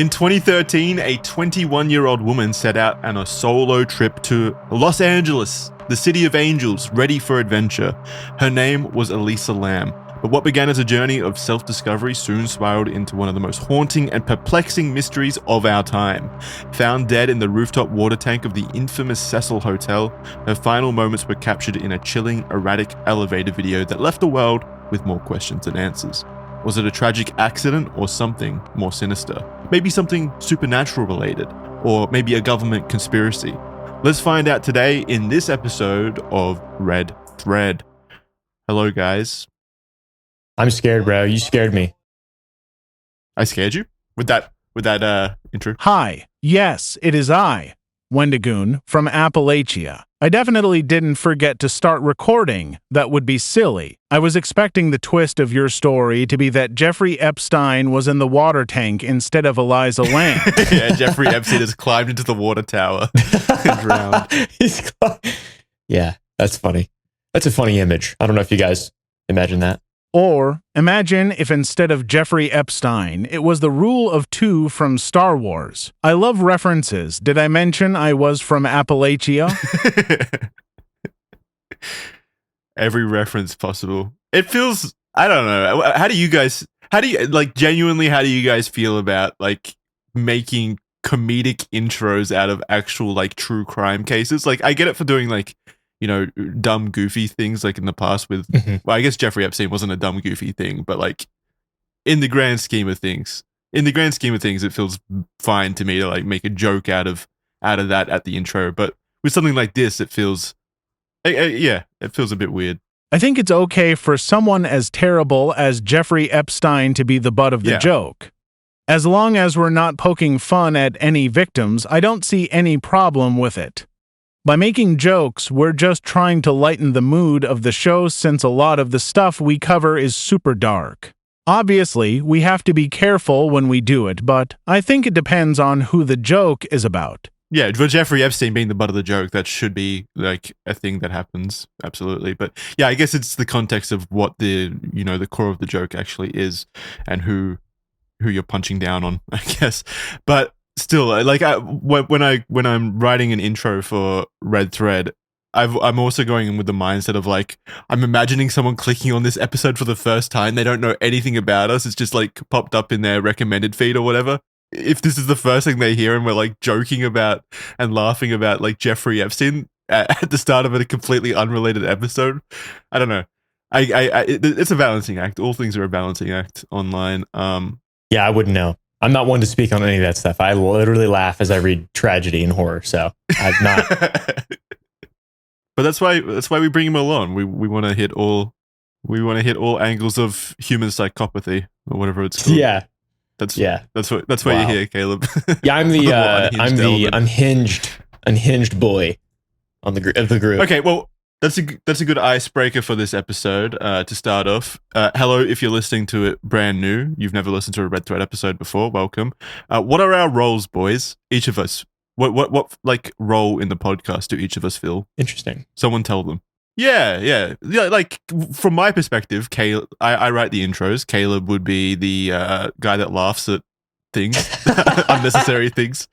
In 2013, a 21-year-old woman set out on a solo trip to Los Angeles, the city of angels, ready for adventure. Her name was Elisa Lam. But what began as a journey of self-discovery soon spiraled into one of the most haunting and perplexing mysteries of our time. Found dead in the rooftop water tank of the infamous Cecil Hotel, her final moments were captured in a chilling, erratic elevator video that left the world with more questions than answers. Was it a tragic accident or something more sinister? Maybe something supernatural related, or maybe a government conspiracy? Let's find out today in this episode of Red Thread. Hello, guys. I'm scared, bro. You scared me. I scared you with that intro. Hi. Yes, it is I, Wendigoon from Appalachia. I definitely didn't forget to start recording. That would be silly. I was expecting the twist of your story to be that Jeffrey Epstein was in the water tank instead of Elisa Lam. Yeah, Jeffrey Epstein has climbed into the water tower and drowned. Yeah, that's funny. That's a funny image. I don't know if you guys imagine that. Or imagine if instead of Jeffrey Epstein, it was the Rule of Two from Star Wars. I love references. Did I mention I was from Appalachia? Every reference possible. It feels, I don't know. How do you guys feel about like making comedic intros out of actual like true crime cases? Like, I get it for doing like, you know, dumb, goofy things like in the past with, well, I guess Jeffrey Epstein wasn't a dumb, goofy thing, but like in the grand scheme of things, it feels fine to me to like make a joke out of that at the intro. But with something like this, it feels, it feels a bit weird. I think it's okay for someone as terrible as Jeffrey Epstein to be the butt of the joke. As long as we're not poking fun at any victims, I don't see any problem with it. By making jokes, we're just trying to lighten the mood of the show since a lot of the stuff we cover is super dark. Obviously, we have to be careful when we do it, but I think it depends on who the joke is about. Yeah, for Jeffrey Epstein being the butt of the joke, that should be like a thing that happens. Absolutely. But yeah, I guess it's the context of what the core of the joke actually is and who you're punching down on, I guess. But still, like when I'm writing an intro for Red Thread, I'm also going in with the mindset of like, I'm imagining someone clicking on this episode for the first time. They don't know anything about us. It's just like popped up in their recommended feed or whatever. If this is the first thing they hear and we're like joking about and laughing about like Jeffrey Epstein at the start of a completely unrelated episode, I don't know. It's a balancing act. All things are a balancing act online. Yeah, I wouldn't know. I'm not one to speak on any of that stuff. I literally laugh as I read tragedy and horror, so I'm not. But that's why we bring him along. We want to hit all angles of human psychopathy or whatever it's called. Yeah. That's why you're here, Caleb. Yeah, I'm the unhinged boy of the group. Okay, well, that's a good icebreaker for this episode to start off. Hello, if you're listening to it brand new, you've never listened to a Red Thread episode before, welcome. What are our roles, boys? Each of us. What like role in the podcast do each of us fill? Interesting. Someone tell them. Yeah. Like from my perspective, I write the intros. Caleb would be the guy that laughs at things, unnecessary things.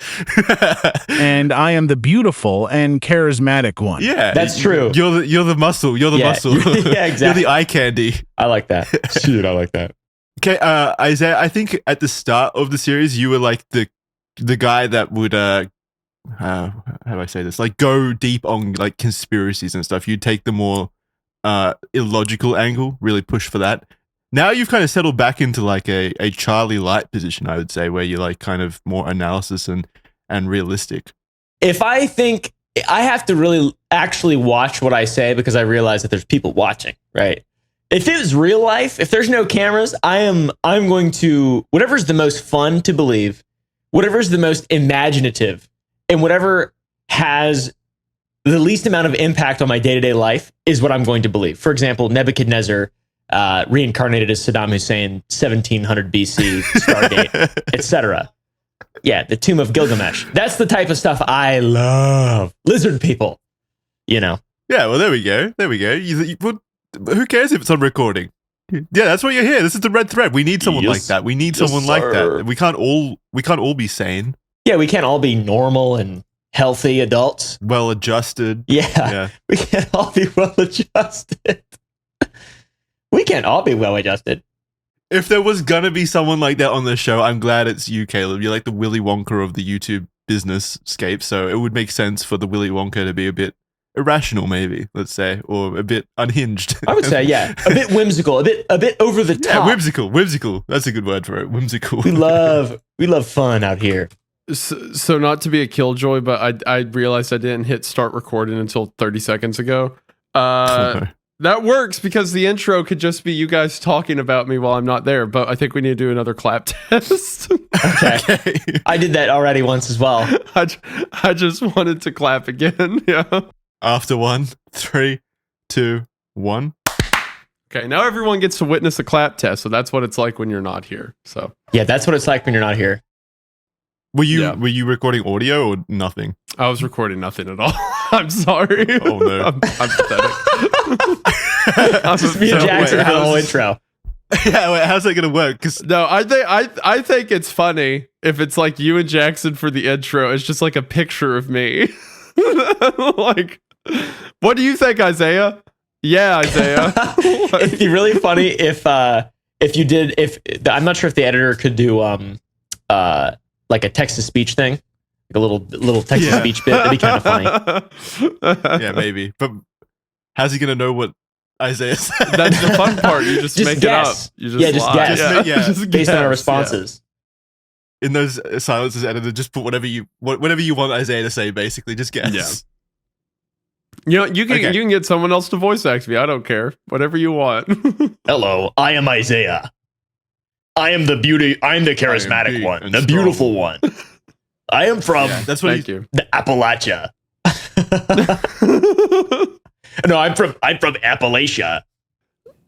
And I am the beautiful and charismatic one. Yeah, that's true. You're the muscle. You're the muscle. Yeah, exactly. You're the eye candy. I like that. Shoot, I like that. Okay, Isaiah, I think at the start of the series, you were like the guy that would how do I say this? Like go deep on like conspiracies and stuff. You'd take the more illogical angle, really push for that. Now you've kind of settled back into like a Charlie Light position, I would say, where you're like kind of more analysis and realistic. If I think I have to really actually watch what I say because I realize that there's people watching, right? If it was real life, if there's no cameras, I'm going to, whatever's the most fun to believe, whatever's the most imaginative, and whatever has the least amount of impact on my day-to-day life is what I'm going to believe. For example, Nebuchadnezzar reincarnated as Saddam Hussein, 1700 BC, Stargate, etc. Yeah, the Tomb of Gilgamesh. That's the type of stuff I love. Lizard people, you know. Yeah, well, there we go. Who cares if it's on recording? Yeah, that's why you're here. This is the red thread. We need someone like Yes. that. We need Yes, someone like sir. that. We can't all be sane, Yeah, we can't all be normal and healthy adults. well adjusted. Yeah. We can't all be well adjusted. We can't all be well adjusted. If there was gonna be someone like that on the show, I'm glad it's you, Caleb. You're like the Willy Wonka of the YouTube business scape, so it would make sense for the Willy Wonka to be a bit irrational, maybe, let's say, or a bit unhinged. I would say, yeah, a bit whimsical, a bit over the Yeah, top. whimsical. That's a good word for it. Whimsical. We love fun out here. So not to be a killjoy, but I realized I didn't hit start recording until 30 seconds ago. That works because the intro could just be you guys talking about me while I'm not there, but I think we need to do another clap test. Okay. I did that already once as well. I just wanted to clap again. Yeah. After 1, 3, 2, 1. Okay, now everyone gets to witness a clap test, so that's what it's like when you're not here. So Yeah, that's what it's like when you're not here. Were you recording audio or nothing? I was recording nothing at all. I'm sorry. Oh no. I'm pathetic. It's just me and Jackson for the whole intro. Yeah, wait, how's that gonna work? Because No, I think it's funny if it's like you and Jackson for the intro. It's just like a picture of me. Like, what do you think, Isaiah? Yeah, Isaiah. It'd be really funny if you did I'm not sure if the editor could do like a text to speech thing, like a little text to speech bit. That'd be kind of funny. yeah, maybe. But how's he gonna know what Isaiah said? That's the fun part. You just make guess. it up. You just Just lie. guess. Just Based on our guess, responses. In those silences edited, just put whatever you want Isaiah to say. Basically, just guess. Yeah. You know, you can get someone else to voice act me. I don't care. Whatever you want. Hello, I am Isaiah. I am the charismatic one, and the strong. beautiful one. I am from That's what. Thank you. the Appalachia. No, I'm from Appalachia.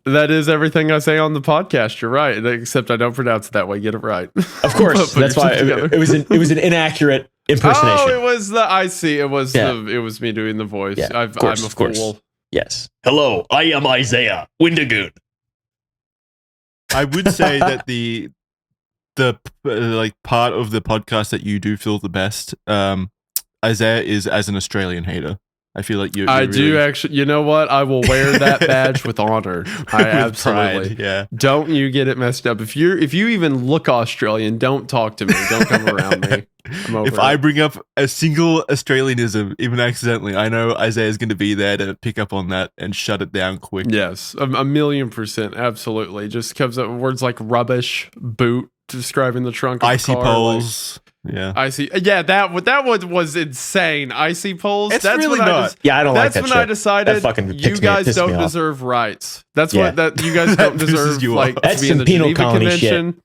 That is everything I say on the podcast. You're right, except I don't pronounce it that way. Get it right. Of course, Put that's your why shit together. it was an inaccurate impersonation. Oh, it was the I see. It was Yeah. it was me doing the voice. Yeah, I'm of course, a of course. fool. Yes. Hello, I am Isaiah Windigoon. I would say that the like part of the podcast that you do feel the best, Isaiah, is as an Australian hater. I feel like I do really, actually. You know what? I will wear that badge with honor. I with absolutely. pride, yeah. Don't you get it messed up? If you even look Australian, don't talk to me. Don't come around me. I'm over If I it. bring up a single Australianism, even accidentally, I know Isaiah's going to be there to pick up on that and shut it down quick. Yes, a 1,000,000%, absolutely. Just comes up with words like rubbish, boot, describing the trunk of Icy the car. poles. Yeah. Icy, yeah, that one was insane. Icy poles. It's that's really when not. Yeah, I don't like That's that when I shit. decided That fucking you pisses guys me don't off. deserve rights. That's Yeah. what that you guys That don't pisses deserve. you Like off. That's to be in some the penal Geneva colony shit. Convention.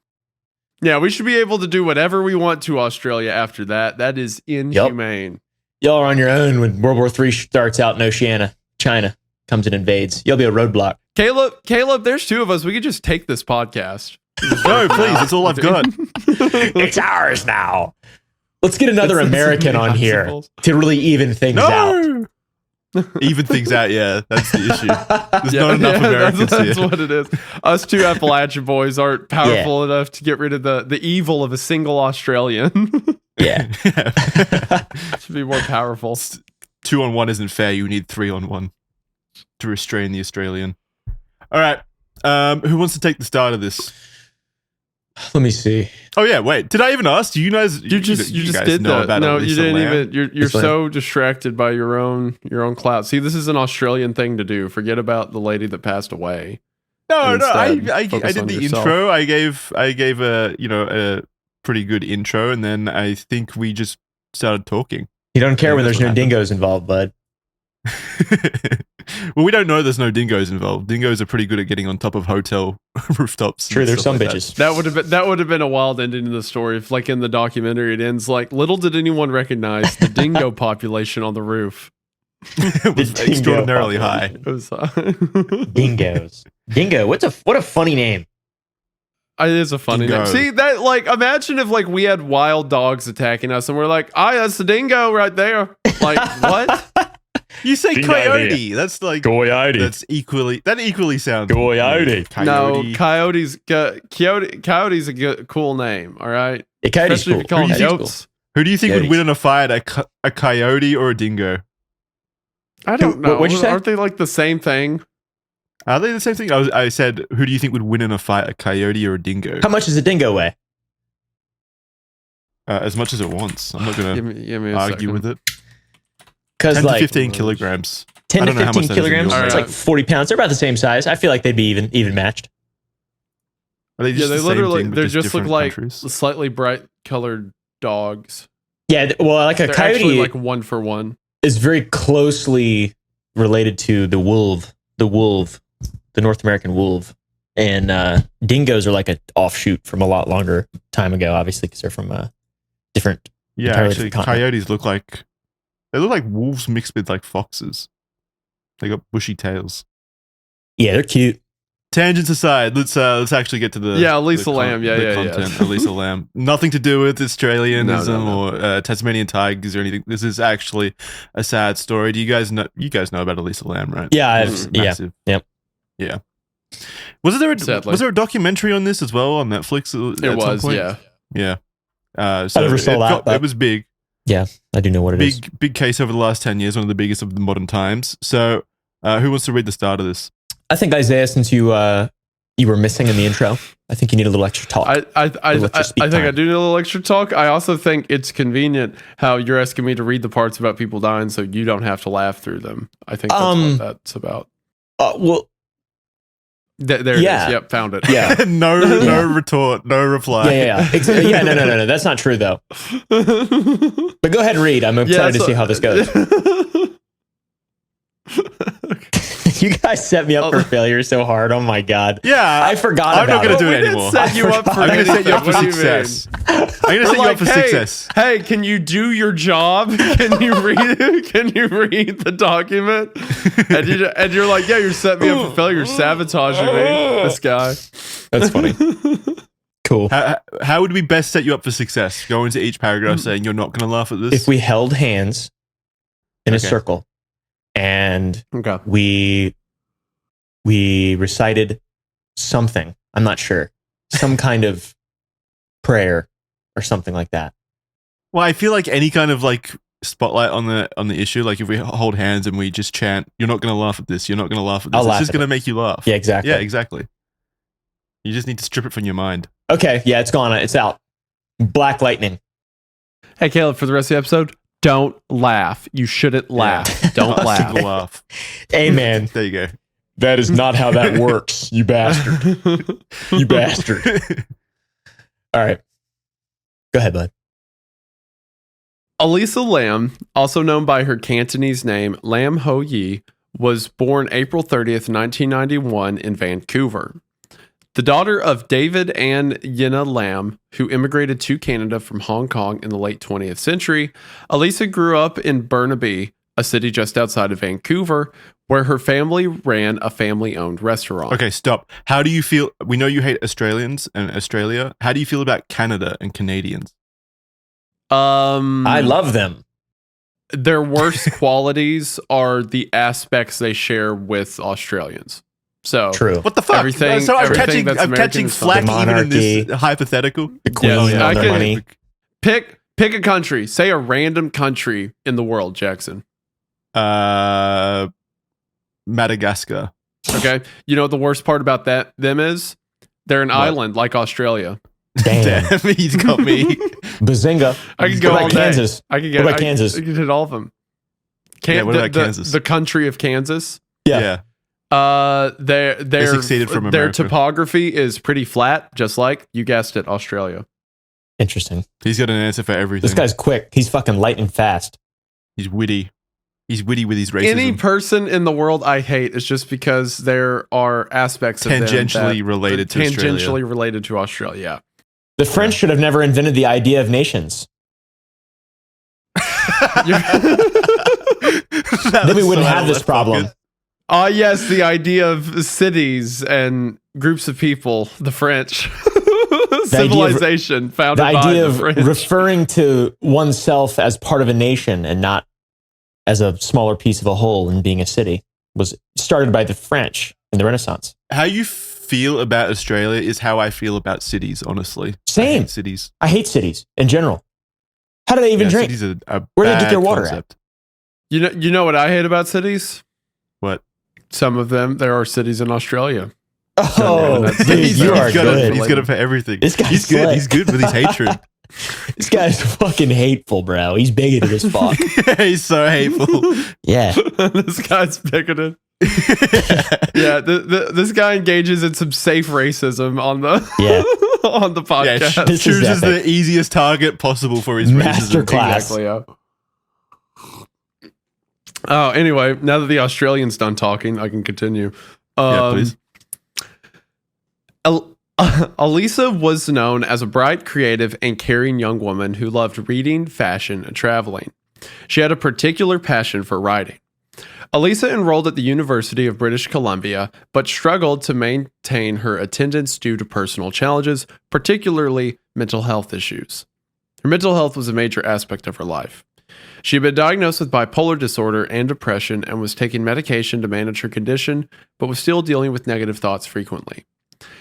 Yeah, we should be able to do whatever we want to Australia after that. That is inhumane. Y'all are on your own when World War III starts out in Oceania. China comes and invades. You'll be a roadblock. Caleb, there's two of us. We could just take this podcast. No, please. It's all I've got. It's ours now. Let's get another It's American on here icicles. to really even things out. No. Even things out. Yeah, that's the issue. There's Yeah, not enough yeah, Americans that's here. what it is. Us two Appalachian boys aren't powerful enough to get rid of the evil of a single Australian. Yeah. Should be more powerful. 2-on-1 isn't fair. You need 3-on-1 to restrain the Australian. All right. Who wants to take the start of this? Let me see. Oh yeah, wait. Did I even ask? You guys, You just guys did know that. about No, Elisa you didn't Lam? even. You're Yes, so distracted by your own clout. See, this is an Australian thing to do. Forget about the lady that passed away. No, no. I Instead, focus did on the yourself. intro. I gave a pretty good intro, and then I think we just started talking. You don't care Yeah, when that's there's what no happened. dingoes involved, bud. Well, we don't know there's no dingoes involved. Dingoes are pretty good at getting on top of hotel rooftops. True, and there's stuff some like that. bitches. That would have been a wild ending to the story. If, like in the documentary, it ends like, little did anyone recognize the dingo population on the roof. It was The dingo extraordinarily population. high. It was, Dingoes. Dingo. What a funny name. it is a funny Dingo. name. See that? Like, imagine if like we had wild dogs attacking us, and we're like, "Ah, that's the dingo right there." Like, what? You say Get out of coyote. That's like Coyote. that equally sounds Coyote. No, coyote's a good, cool name. All right, Yeah, coyote's especially if you cool. call them Coyote's goats. Who do you think would Coyotes. win in a fight, a coyote or a dingo? I don't know. What'd you say? Aren't they like the same thing? Are they the same thing? I said, who do you think would win in a fight, a coyote or a dingo? How much does a dingo weigh? As much as it wants. I'm not going Give to me a argue second. with it. Because 10 like to 15 kilograms. 10 I to don't know how 15 much that is in kilograms. your It's weight. like 40 pounds. They're about the same size. I feel like they'd be even matched. Are they Yeah, just they the same literally thing, but they just just look different like countries? slightly bright colored dogs. Yeah, well, like a They're coyote actually like 1 for 1. is very closely related to the wolf, the North American wolf. And dingoes are like an offshoot from a lot longer time ago, obviously, because they're from different. Yeah, entirely actually, different continent. coyotes look like wolves mixed with like foxes. They got bushy tails. Yeah, they're cute. Tangents aside, let's actually get to the Elisa Lam. the content. Elisa Lam, nothing to do with Australianism No. or Tasmanian tigers or anything. This is actually a sad story. Do you guys know? You guys know about Elisa Lam, right? Yeah, Massive. Yep. Yeah. Was there Sadly. a documentary on this as well on Netflix? It at some was, point? yeah. Yeah. I never saw that, but- It was big. I do know what it is. Big case over the last 10 years, one of the biggest of the modern times. So, who wants to read the start of this? I think, Isaiah, since you were missing in the intro, I think you need a little extra talk. I Little extra speak think I time. do need a little extra talk. I also think it's convenient how you're asking me to read the parts about people dying so you don't have to laugh through them. I think that's what that's about. Well, There it Yeah. is. Yep, found it. yeah. No retort, no reply. Yeah. Yeah, no. That's not true, though. But go ahead and read. I'm excited to see how this goes. You guys set me up for failure so hard. Oh my God. Yeah, I forgot I'm about not going it. to do We it didn't anymore. set you up for I'm going to set you up for anything. What do you mean? success. I'm going to set you up for success. Hey, can you do your job? Can you read it? Can you read the document? And you're like, yeah, you're setting me up for failure. You're sabotaging me. This guy. That's funny. Cool. How would we best set you up for success? Go into each paragraph saying you're not going to laugh at this. If we held hands in a Okay. circle and Okay. we recited something, I'm not sure, some kind of prayer or something like that. Well, I feel like any kind of like spotlight on the issue, like if we hold hands and we just chant, "You're not going to laugh at this. You're not going to laugh at this." I'll laugh It's just at going to make you laugh. Yeah, exactly. Yeah, exactly. You just need to strip it from your mind. Okay. Yeah, it's gone. It's out. Black lightning. Hey, Caleb, for the rest of the episode, don't laugh. You shouldn't laugh. Don't Not a laugh. single laugh. Amen. There you go. That is not how that works, you bastard. You bastard. All right. Go ahead, bud. Elisa Lam, also known by her Cantonese name Lam Ho Yi, was born April 30th, 1991 in Vancouver. The daughter of David and Yina Lam, who immigrated to Canada from Hong Kong in the late 20th century, Elisa grew up in Burnaby, a city just outside of Vancouver, where her family ran a family-owned restaurant. Okay, stop. How do you feel? We know you hate Australians and Australia. How do you feel about Canada and Canadians? I love them. Their worst qualities are the aspects they share with Australians. So True. What the fuck? Everything- so I'm everything catching, that's I'm American catching is flack fine. even in this Monarchy. hypothetical. The queen Yes, and I all their can- money. pick a country. Say a random country in the world, Jackson. Madagascar. Okay. You know what the worst part about them is? They're an island like Australia. Damn. Damn, he's got me. Bazinga. I can go What all about day. Kansas? I can What get about Kansas? I can hit all of them. Yeah, what about Kansas? The country of Kansas. Yeah. Their succeeded from their America. topography is pretty flat, just like you guessed it, Australia. Interesting. He's got an answer for everything. This guy's quick. He's fucking lightning fast. He's witty. He's witty with his racism. Any person in the world I hate is just because there are aspects of them Tangentially that- related to Australia. tangentially related to Australia. The French should have never invented the idea of nations. Then we wouldn't have this problem. Yes, the idea of cities and groups of people, the French. Civilization founded The by idea the of French. referring to oneself as part of a nation and not as a smaller piece of a whole and being a city. Was started by the French in the Renaissance. How you feel about Australia is how I feel about cities, honestly. Same. I hate cities. I hate cities in general. How do they even drink? Cities are Where do they get their water concept. You know what I hate about cities? What? Some of them. There are cities in Australia. Oh, dude, you are good. He's good for everything. This guy's he's good. slick. He's good with his hatred. This guy's fucking hateful, bro. He's bigoted as fuck. He's so hateful. Yeah. This guy's bigoted. Yeah, this guy engages in some safe racism on the on the podcast. Yeah, chooses the easiest target possible for his racism. Masterclass. Exactly, yeah. Oh, anyway, now that the Australian's done talking, I can continue. Yeah, please. Elisa was known as a bright, creative, and caring young woman who loved reading, fashion, and traveling. She had a particular passion for writing. Elisa enrolled at the University of British Columbia, but struggled to maintain her attendance due to personal challenges, particularly mental health issues. Her mental health was a major aspect of her life. She had been diagnosed with bipolar disorder and depression and was taking medication to manage her condition, but was still dealing with negative thoughts frequently.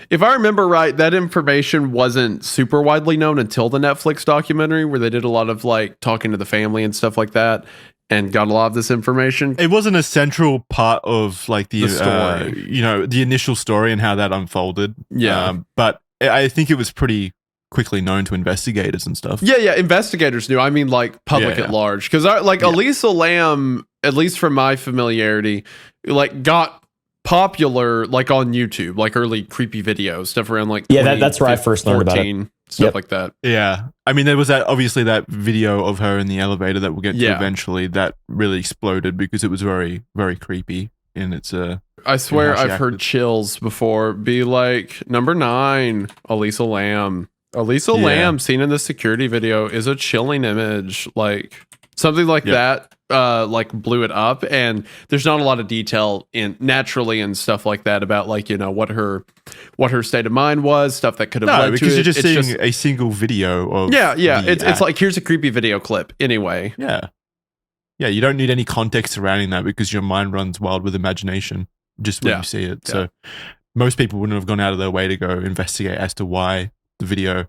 If I remember right, that information wasn't super widely known until the Netflix documentary, where they did a lot of like talking to the family and stuff like that, and got a lot of this information. It wasn't a central part of like the story, the initial story and how that unfolded. Yeah, but I think it was pretty quickly known to investigators and stuff. Yeah, investigators knew. I mean, like public at large, because Elisa Lam, at least from my familiarity, like got popular like on YouTube, like early creepy videos, stuff around like that's where I first learned about it. Stuff like that. Yeah, I mean there was obviously that video of her in the elevator that we'll get to eventually that really exploded because it was very, very creepy in its I swear I've heard chills before be like, number 9, Elisa Lam. Elisa Lam seen in the security video is a chilling image, like something like that. Like blew it up, and there's not a lot of detail naturally and stuff like that about like what her state of mind was, stuff that could have led to it. Because you're just seeing a single video of it's like here's a creepy video clip anyway. Yeah, you don't need any context surrounding that because your mind runs wild with imagination just when you see it. So most people wouldn't have gone out of their way to go investigate as to why the video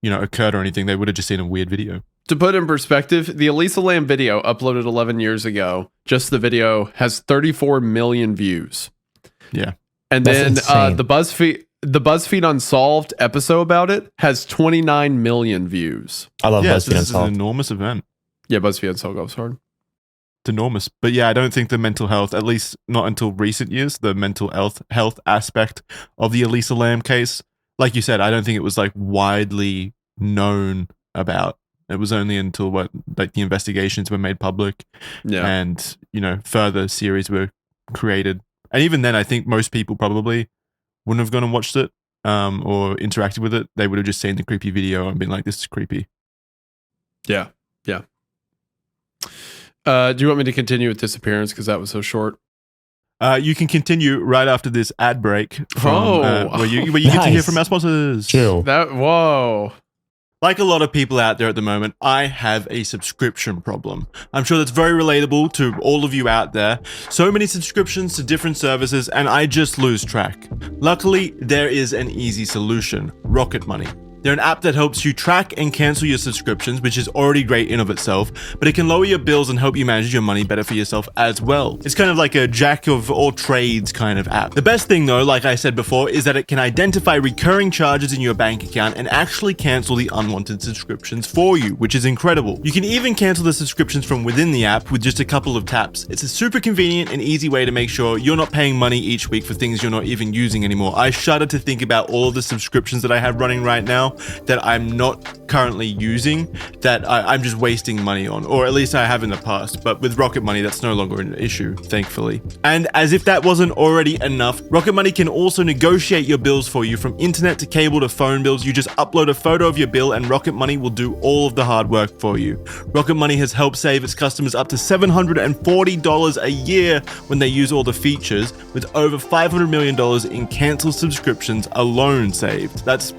occurred or anything. They would have just seen a weird video. To put in perspective, the Elisa Lam video uploaded 11 years ago, just the video, has 34 million views. Yeah. And then the BuzzFeed Unsolved episode about it has 29 million views. I love BuzzFeed Unsolved. This is an Unsolved. enormous event. Yeah, BuzzFeed Unsolved goes hard. It's enormous. But yeah, I don't think the mental health, at least not until recent years, the mental health aspect of the Elisa Lam case, like you said, I don't think it was like widely known about. It was only until the investigations were made public, and further series were created. And even then, I think most people probably wouldn't have gone and watched it or interacted with it. They would have just seen the creepy video and been like, "This is creepy." Yeah. Do you want me to continue with Disappearance because that was so short? You can continue right after this ad break where you get to hear from our sponsors. Chill. Whoa. Like a lot of people out there at the moment, I have a subscription problem. I'm sure that's very relatable to all of you out there. So many subscriptions to different services, and I just lose track. Luckily, there is an easy solution: Rocket Money. They're an app that helps you track and cancel your subscriptions, which is already great in of itself, but it can lower your bills and help you manage your money better for yourself as well. It's kind of like a jack of all trades kind of app. The best thing though, like I said before, is that it can identify recurring charges in your bank account and actually cancel the unwanted subscriptions for you, which is incredible. You can even cancel the subscriptions from within the app with just a couple of taps. It's a super convenient and easy way to make sure you're not paying money each week for things you're not even using anymore. I shudder to think about all of the subscriptions that I have running right now that I'm not currently using, that I'm just wasting money on, or at least I have in the past. But with Rocket Money, that's no longer an issue, thankfully. And as if that wasn't already enough, Rocket Money can also negotiate your bills for you, from internet to cable to phone bills. You just upload a photo of your bill and Rocket Money will do all of the hard work for you. Rocket Money has helped save its customers up to $740 a year when they use all the features, with over $500 million in canceled subscriptions alone saved. That's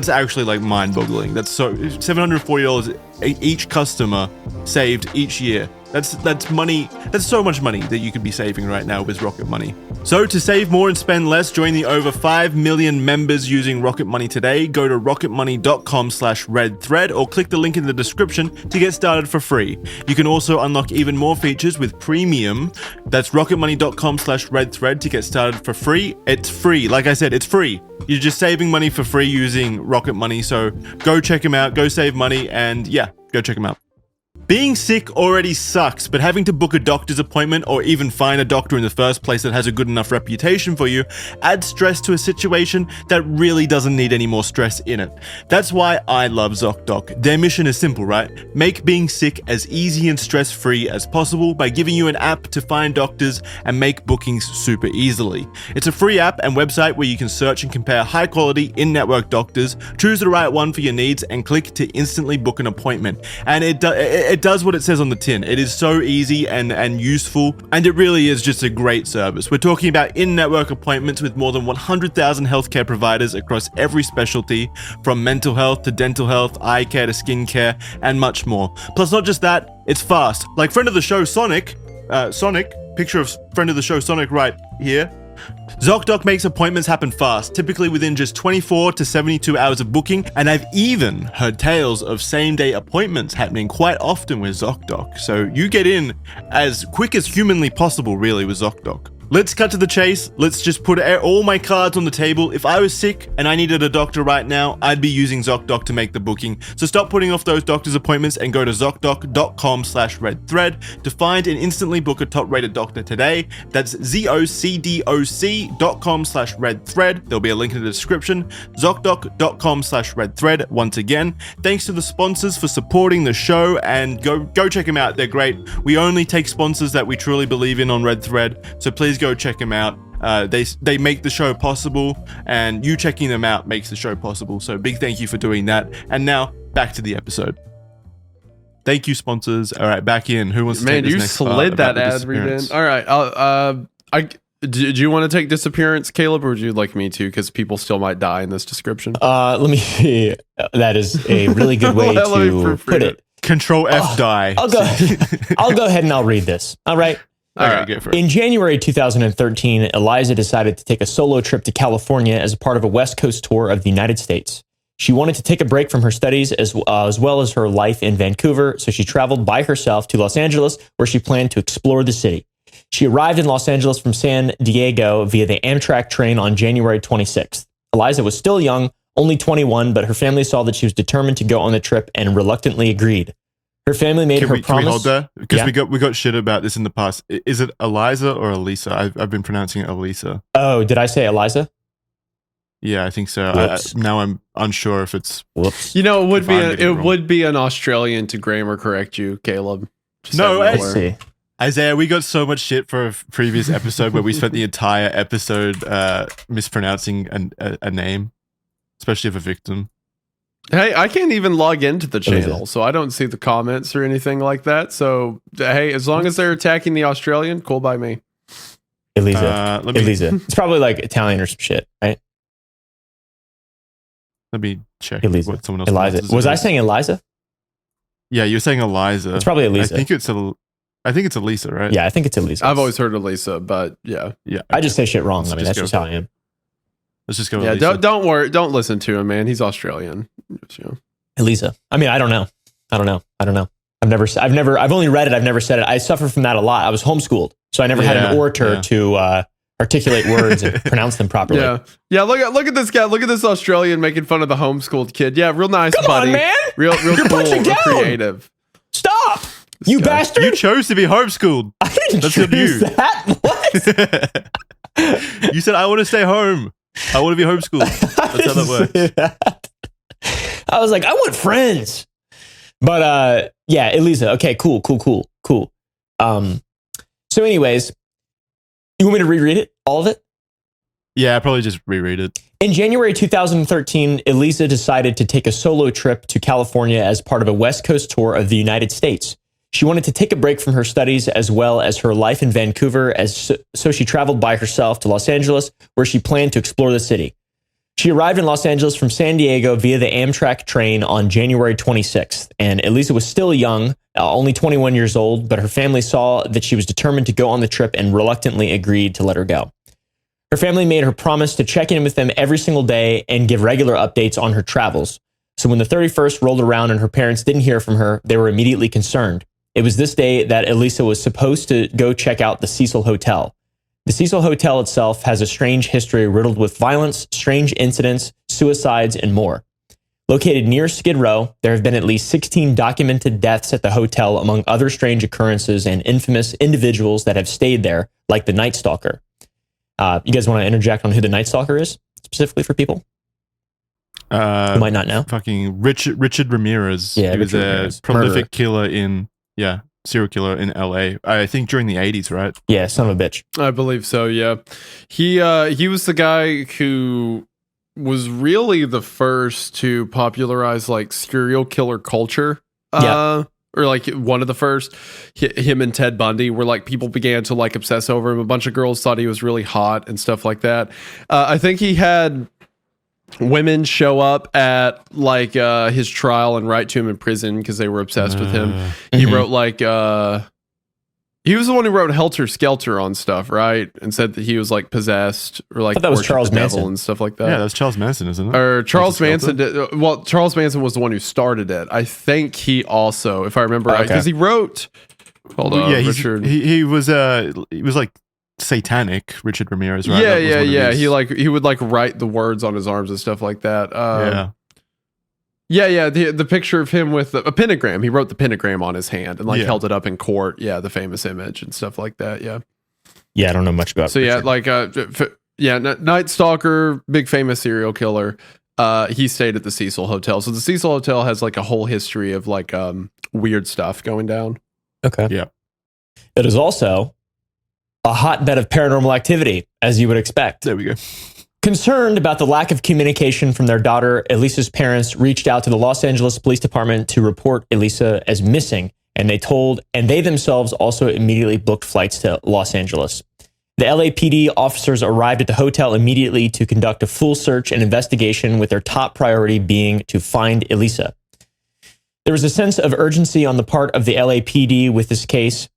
actually like mind-boggling. That's so $740 each customer saved each year That's money. That's so much money that you could be saving right now with Rocket Money. So to save more and spend less, join the over 5 million members using Rocket Money today. Go to rocketmoney.com/redthread or click the link in the description to get started for free. You can also unlock even more features with premium. That's rocketmoney.com/redthread to get started for free. It's free. Like I said, it's free. You're just saving money for free using Rocket Money. So go check them out, go save money, and yeah, go check them out. Being sick already sucks, but having to book a doctor's appointment or even find a doctor in the first place that has a good enough reputation for you adds stress to a situation that really doesn't need any more stress in it. That's why I love ZocDoc. Their mission is simple, right? Make being sick as easy and stress-free as possible by giving you an app to find doctors and make bookings super easily. It's a free app and website where you can search and compare high-quality in-network doctors, choose the right one for your needs, and click to instantly book an appointment. And it does what it says on the tin. It is so easy and useful, and it really is just a great service. We're talking about in-network appointments with more than 100,000 healthcare providers across every specialty, from mental health to dental health, eye care to skincare, and much more. Plus, not just that, it's fast. Like friend of the show, Sonic, picture of friend of the show, Sonic right here. ZocDoc makes appointments happen fast, typically within just 24 to 72 hours of booking, and I've even heard tales of same-day appointments happening quite often with ZocDoc. So you get in as quick as humanly possible, really, with ZocDoc. Let's cut to the chase. Let's just put all my cards on the table. If I was sick and I needed a doctor right now, I'd be using ZocDoc to make the booking. So stop putting off those doctor's appointments and go to ZocDoc.com/redthread to find and instantly book a top-rated doctor today. That's ZocDoc.com/redthread. There'll be a link in the description. ZocDoc.com/redthread. Once again, thanks to the sponsors for supporting the show, and go check them out. They're great. We only take sponsors that we truly believe in on RedThread, so please go check them out. They make the show possible, and you checking them out makes the show possible. So big thank you for doing that. And now back to the episode. Thank you, sponsors. All right, back in. Who wants to take this next part? Man, you slid that ad read in. All right. Do you want to take Disappearance, Caleb, or would you like me to? Because people still might die in this description. Let me see. That is a really good way to put it. Control F die. I'll go ahead and I'll read this. All right. All right, go for it. In January 2013, Elisa decided to take a solo trip to California as a part of a West Coast tour of the United States. She wanted to take a break from her studies as well as her life in Vancouver, so she traveled by herself to Los Angeles, where she planned to explore the city. She arrived in Los Angeles from San Diego via the Amtrak train on January 26th. Elisa was still young, only 21, but her family saw that she was determined to go on the trip and reluctantly agreed. Her family made her promise. Can we hold that? Because we got shit about this in the past. Is it Eliza or Elisa? I've been pronouncing it Elisa. Oh, did I say Eliza? Yeah, I think so. Now I'm unsure if it's. Whoops. You know, it would be an Australian to grammar correct you, Caleb. Let's see. Isaiah, we got so much shit for a previous episode where we spent the entire episode mispronouncing a name, especially of a victim. Hey, I can't even log into the channel, so I don't see the comments or anything like that. So, hey, as long as they're attacking the Australian, cool by me. Elisa. Elisa. It's probably like Italian or some shit, right? Let me check Elisa. What someone else Eliza. Was I saying Eliza? Yeah, you're saying Eliza. It's probably Elisa. I think it's Elisa, right? Yeah, I think it's Elisa. I've always heard Elisa, but yeah. Okay. I just say shit wrong. I mean, that's just how I am. Let's just go. Yeah, don't worry. Don't listen to him, man. He's Australian. Elisa. I mean, I don't know. I've only read it. I've never said it. I suffer from that a lot. I was homeschooled, so I never had an orator to articulate words and pronounce them properly. Yeah. Look at this guy. Look at this Australian making fun of the homeschooled kid. Yeah, real nice, Come buddy. on, man. Real You're cool, punching down. creative. Stop, you bastard! You chose to be homeschooled. I didn't choose that. What? You said I want to stay home. I want to be homeschooled. That's how that works. I was like, I want friends. But yeah, Elisa. Okay, cool. So anyways, you want me to reread it? All of it? Yeah, I'll probably just reread it. In January 2013, Elisa decided to take a solo trip to California as part of a West Coast tour of the United States. She wanted to take a break from her studies as well as her life in Vancouver, so she traveled by herself to Los Angeles, where she planned to explore the city. She arrived in Los Angeles from San Diego via the Amtrak train on January 26th, and Elisa was still young, only 21 years old, but her family saw that she was determined to go on the trip and reluctantly agreed to let her go. Her family made her promise to check in with them every single day and give regular updates on her travels. So when the 31st rolled around and her parents didn't hear from her, they were immediately concerned. It was this day that Elisa was supposed to go check out the Cecil Hotel. The Cecil Hotel itself has a strange history riddled with violence, strange incidents, suicides, and more. Located near Skid Row, there have been at least 16 documented deaths at the hotel, among other strange occurrences and infamous individuals that have stayed there, like the Night Stalker. You guys want to interject on who the Night Stalker is, specifically for people who might not know? Fucking Richard Ramirez. Yeah, he was Ramirez. a prolific Murderer. killer in, serial killer in LA. I think during the 80s, right? Yeah, son of a bitch. I believe so, yeah. He was the guy who was really the first to popularize like serial killer culture. Or like one of the first. Him and Ted Bundy were like, people began to like obsess over him. A bunch of girls thought he was really hot and stuff like that. I think he had women show up at like his trial and write to him in prison because they were obsessed with him. He wrote like he was the one who wrote Helter Skelter on stuff, right? And said that he was like possessed or like I thought that was worshiped Charles the devil Manson. and stuff like that. Yeah, that's Charles Manson, isn't it? Or Charles Helter Manson Skelter? did. Well, Charles Manson was the one who started it. I think he also, if I remember right, Okay. because he wrote. Hold on, yeah, Richard. he was like satanic, Richard Ramirez, right? Yeah, That was yeah, one of yeah. his- He would like write the words on his arms and stuff like that. yeah. Yeah. The picture of him with a pentagram. He wrote the pentagram on his hand and like Yeah. held it up in court. Yeah, the famous image and stuff like that. Yeah. Yeah, I don't know much about So yeah, Richard. like Night Stalker, big famous serial killer. He stayed at the Cecil Hotel. So the Cecil Hotel has like a whole history of like weird stuff going down. Okay. Yeah. It is also a hotbed of paranormal activity, as you would expect. There we go. Concerned about the lack of communication from their daughter, Elisa's parents reached out to the Los Angeles Police Department to report Elisa as missing, and they themselves also immediately booked flights to Los Angeles. The LAPD officers arrived at the hotel immediately to conduct a full search and investigation, with their top priority being to find Elisa. There was a sense of urgency on the part of the LAPD with this case,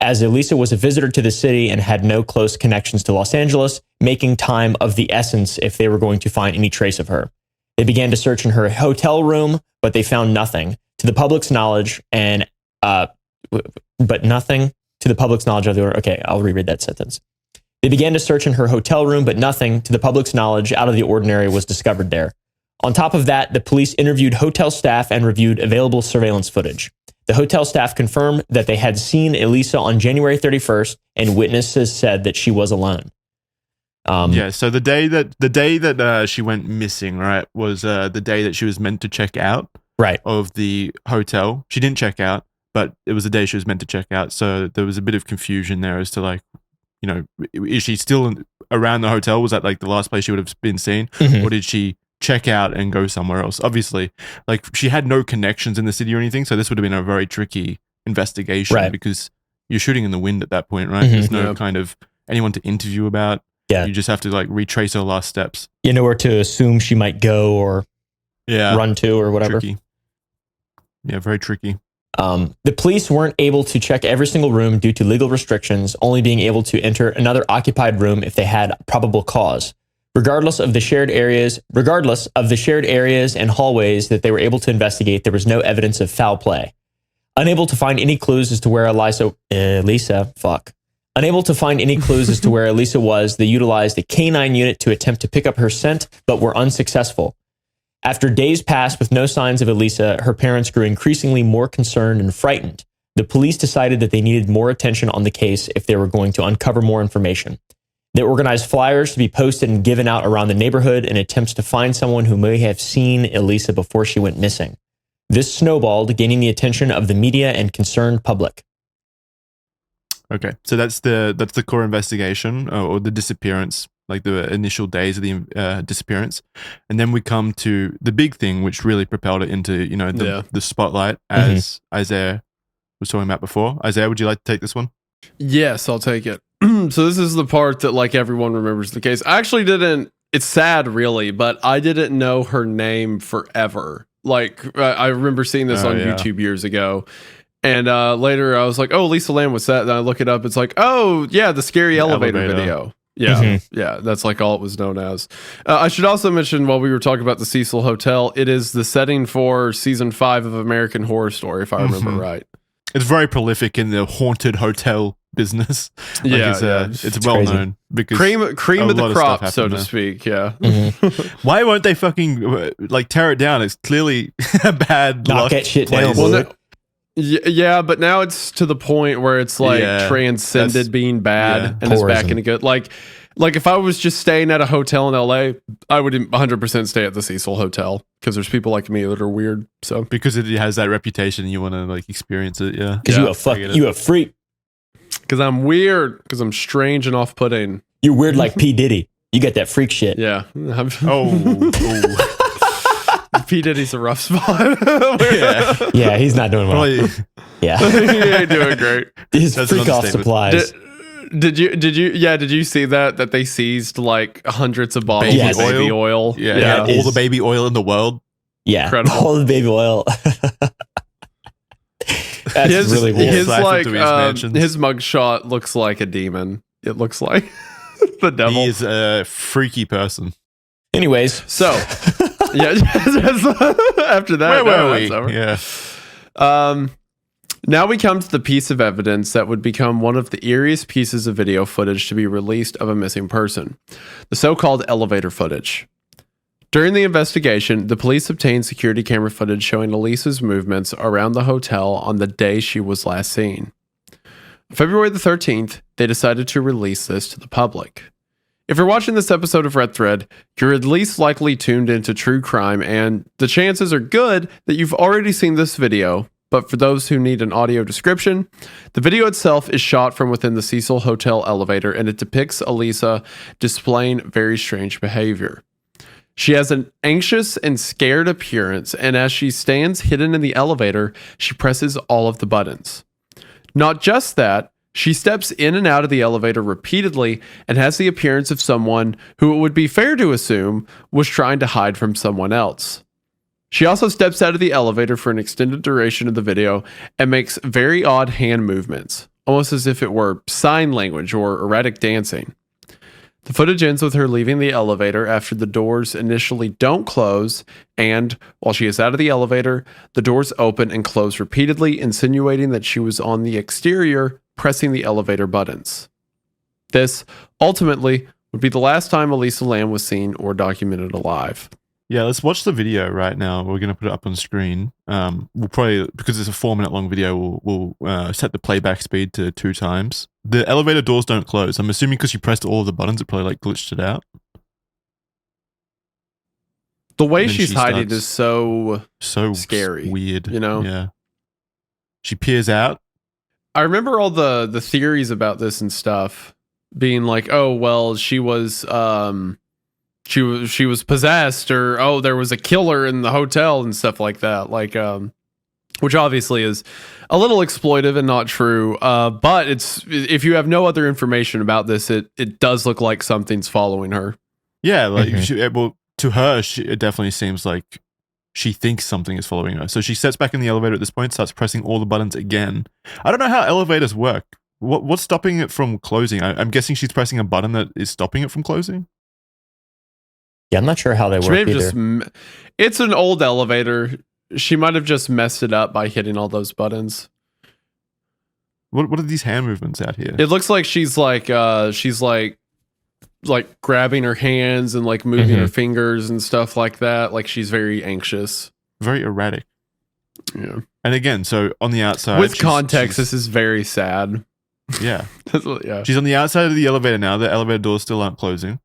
as Elisa was a visitor to the city and had no close connections to Los Angeles, making time of the essence if they were going to find any trace of her. They began to search in her hotel room, but they found nothing to the public's knowledge, Okay, I'll reread that sentence. They began to search in her hotel room, but nothing to the public's knowledge out of the ordinary was discovered there. On top of that, the police interviewed hotel staff and reviewed available surveillance footage. The hotel staff confirmed that they had seen Elisa on January 31st, and witnesses said that she was alone. So the day that she went missing, right, was the day that she was meant to check out Right. of the hotel. She didn't check out, but it was the day she was meant to check out. So there was a bit of confusion there as to like, you know, is she still around the hotel? Was that like the last place she would have been seen? Mhm. Or did she check out and go somewhere else? Obviously, like she had no connections in the city or anything. So this would have been a very tricky investigation, Right. because you're shooting in the wind at that point, right? Mhm. There's no Yeah. kind of anyone to interview about. Yeah. You just have to like retrace her last steps. You know where to assume she might go or Yeah. run to or whatever. Tricky. Yeah, very tricky. The police weren't able to check every single room due to legal restrictions, only being able to enter another occupied room if they had probable cause. Regardless of the shared areas and hallways that they were able to investigate, there was no evidence of foul play. Unable to find any clues as to where Elisa was, they utilized a canine unit to attempt to pick up her scent, but were unsuccessful. After days passed with no signs of Elisa, her parents grew increasingly more concerned and frightened. The police decided that they needed more attention on the case if they were going to uncover more information. They organized flyers to be posted and given out around the neighborhood in attempts to find someone who may have seen Elisa before she went missing. This snowballed, gaining the attention of the media and concerned public. Okay, so that's the core investigation, or the disappearance, like the initial days of the disappearance, and then we come to the big thing, which really propelled it into the spotlight, as Isaiah was talking about before. Isaiah, would you like to take this one? Yes, I'll take it. So this is the part that like everyone remembers the case. I actually didn't it's sad, really, but I didn't know her name forever. Like, I remember seeing this on YouTube years ago. And later I was like, oh, Elisa Lam was that? And I look it up. It's like, oh, yeah, the scary elevator video. Yeah, yeah, that's like all it was known as. I should also mention, while we were talking about the Cecil Hotel, it is the setting for season 5 of American Horror Story, if I remember right. It's very prolific in the haunted hotel business. Like it's well known because cream of the crop, so to speak. Yeah. Why won't they fucking like tear it down? It's clearly a bad knock that shit down. Well, yeah, but now it's to the point where it's like transcended being bad and is back into good. Like if I was just staying at a hotel in LA, I would 100% stay at the Cecil Hotel because there's people like me that are weird. So because it has that reputation, you want to like experience it. Yeah, because you a freak. Because I'm weird. Because I'm strange and off-putting. You're weird like P Diddy. You got that freak shit. Yeah. Oh. P Diddy's a rough spot. Yeah, he's not doing well. Yeah, he ain't doing great. His freak off supplies. Did you see that they seized like hundreds of bottles of baby oil? Yeah, all the baby oil in the world. Yeah, incredible. All the baby oil. That's really weird. His mugshot looks like a demon. It looks like the devil. He is a freaky person. Anyways, so after that, where were we? Yeah. Now we come to the piece of evidence that would become one of the eeriest pieces of video footage to be released of a missing person, the so-called elevator footage. During the investigation, the police obtained security camera footage showing Elisa's movements around the hotel on the day she was last seen. On February the 13th, they decided to release this to the public. If you're watching this episode of Red Thread, you're at least likely tuned into true crime, and the chances are good that you've already seen this video. But for those who need an audio description, the video itself is shot from within the Cecil Hotel elevator, and it depicts Elisa displaying very strange behavior. She has an anxious and scared appearance, and as she stands hidden in the elevator, she presses all of the buttons. Not just that, she steps in and out of the elevator repeatedly and has the appearance of someone who it would be fair to assume was trying to hide from someone else. She also steps out of the elevator for an extended duration of the video and makes very odd hand movements, almost as if it were sign language or erratic dancing. The footage ends with her leaving the elevator after the doors initially don't close, and while she is out of the elevator, the doors open and close repeatedly, insinuating that she was on the exterior pressing the elevator buttons. This, ultimately, would be the last time Elisa Lam was seen or documented alive. Yeah, let's watch the video right now. We're going to put it up on screen. We'll probably, because it's a 4-minute long video, we'll set the playback speed to 2 times. The elevator doors don't close. I'm assuming because you pressed all of the buttons, it probably like glitched it out. The way she's hiding is so scary. Weird. You know? Yeah. She peers out. I remember all the theories about this and stuff being like, oh, well, she was possessed, or oh, there was a killer in the hotel and stuff like that. Like, which obviously is a little exploitive and not true. But if you have no other information about this, it does look like something's following her. Yeah, like to her, it definitely seems like she thinks something is following her. So she sets back in the elevator at this point, starts pressing all the buttons again. I don't know how elevators work. What's stopping it from closing? I'm guessing she's pressing a button that is stopping it from closing. Yeah, I'm not sure how they work either. It's an old elevator. She might have just messed it up by hitting all those buttons. What are these hand movements out here? It looks like she's like grabbing her hands and like moving her fingers and stuff like that. Like she's very anxious. Very erratic. Yeah. And again, so on the outside, with context, this is very sad. Yeah. Yeah. She's on the outside of the elevator now. The elevator doors still aren't closing.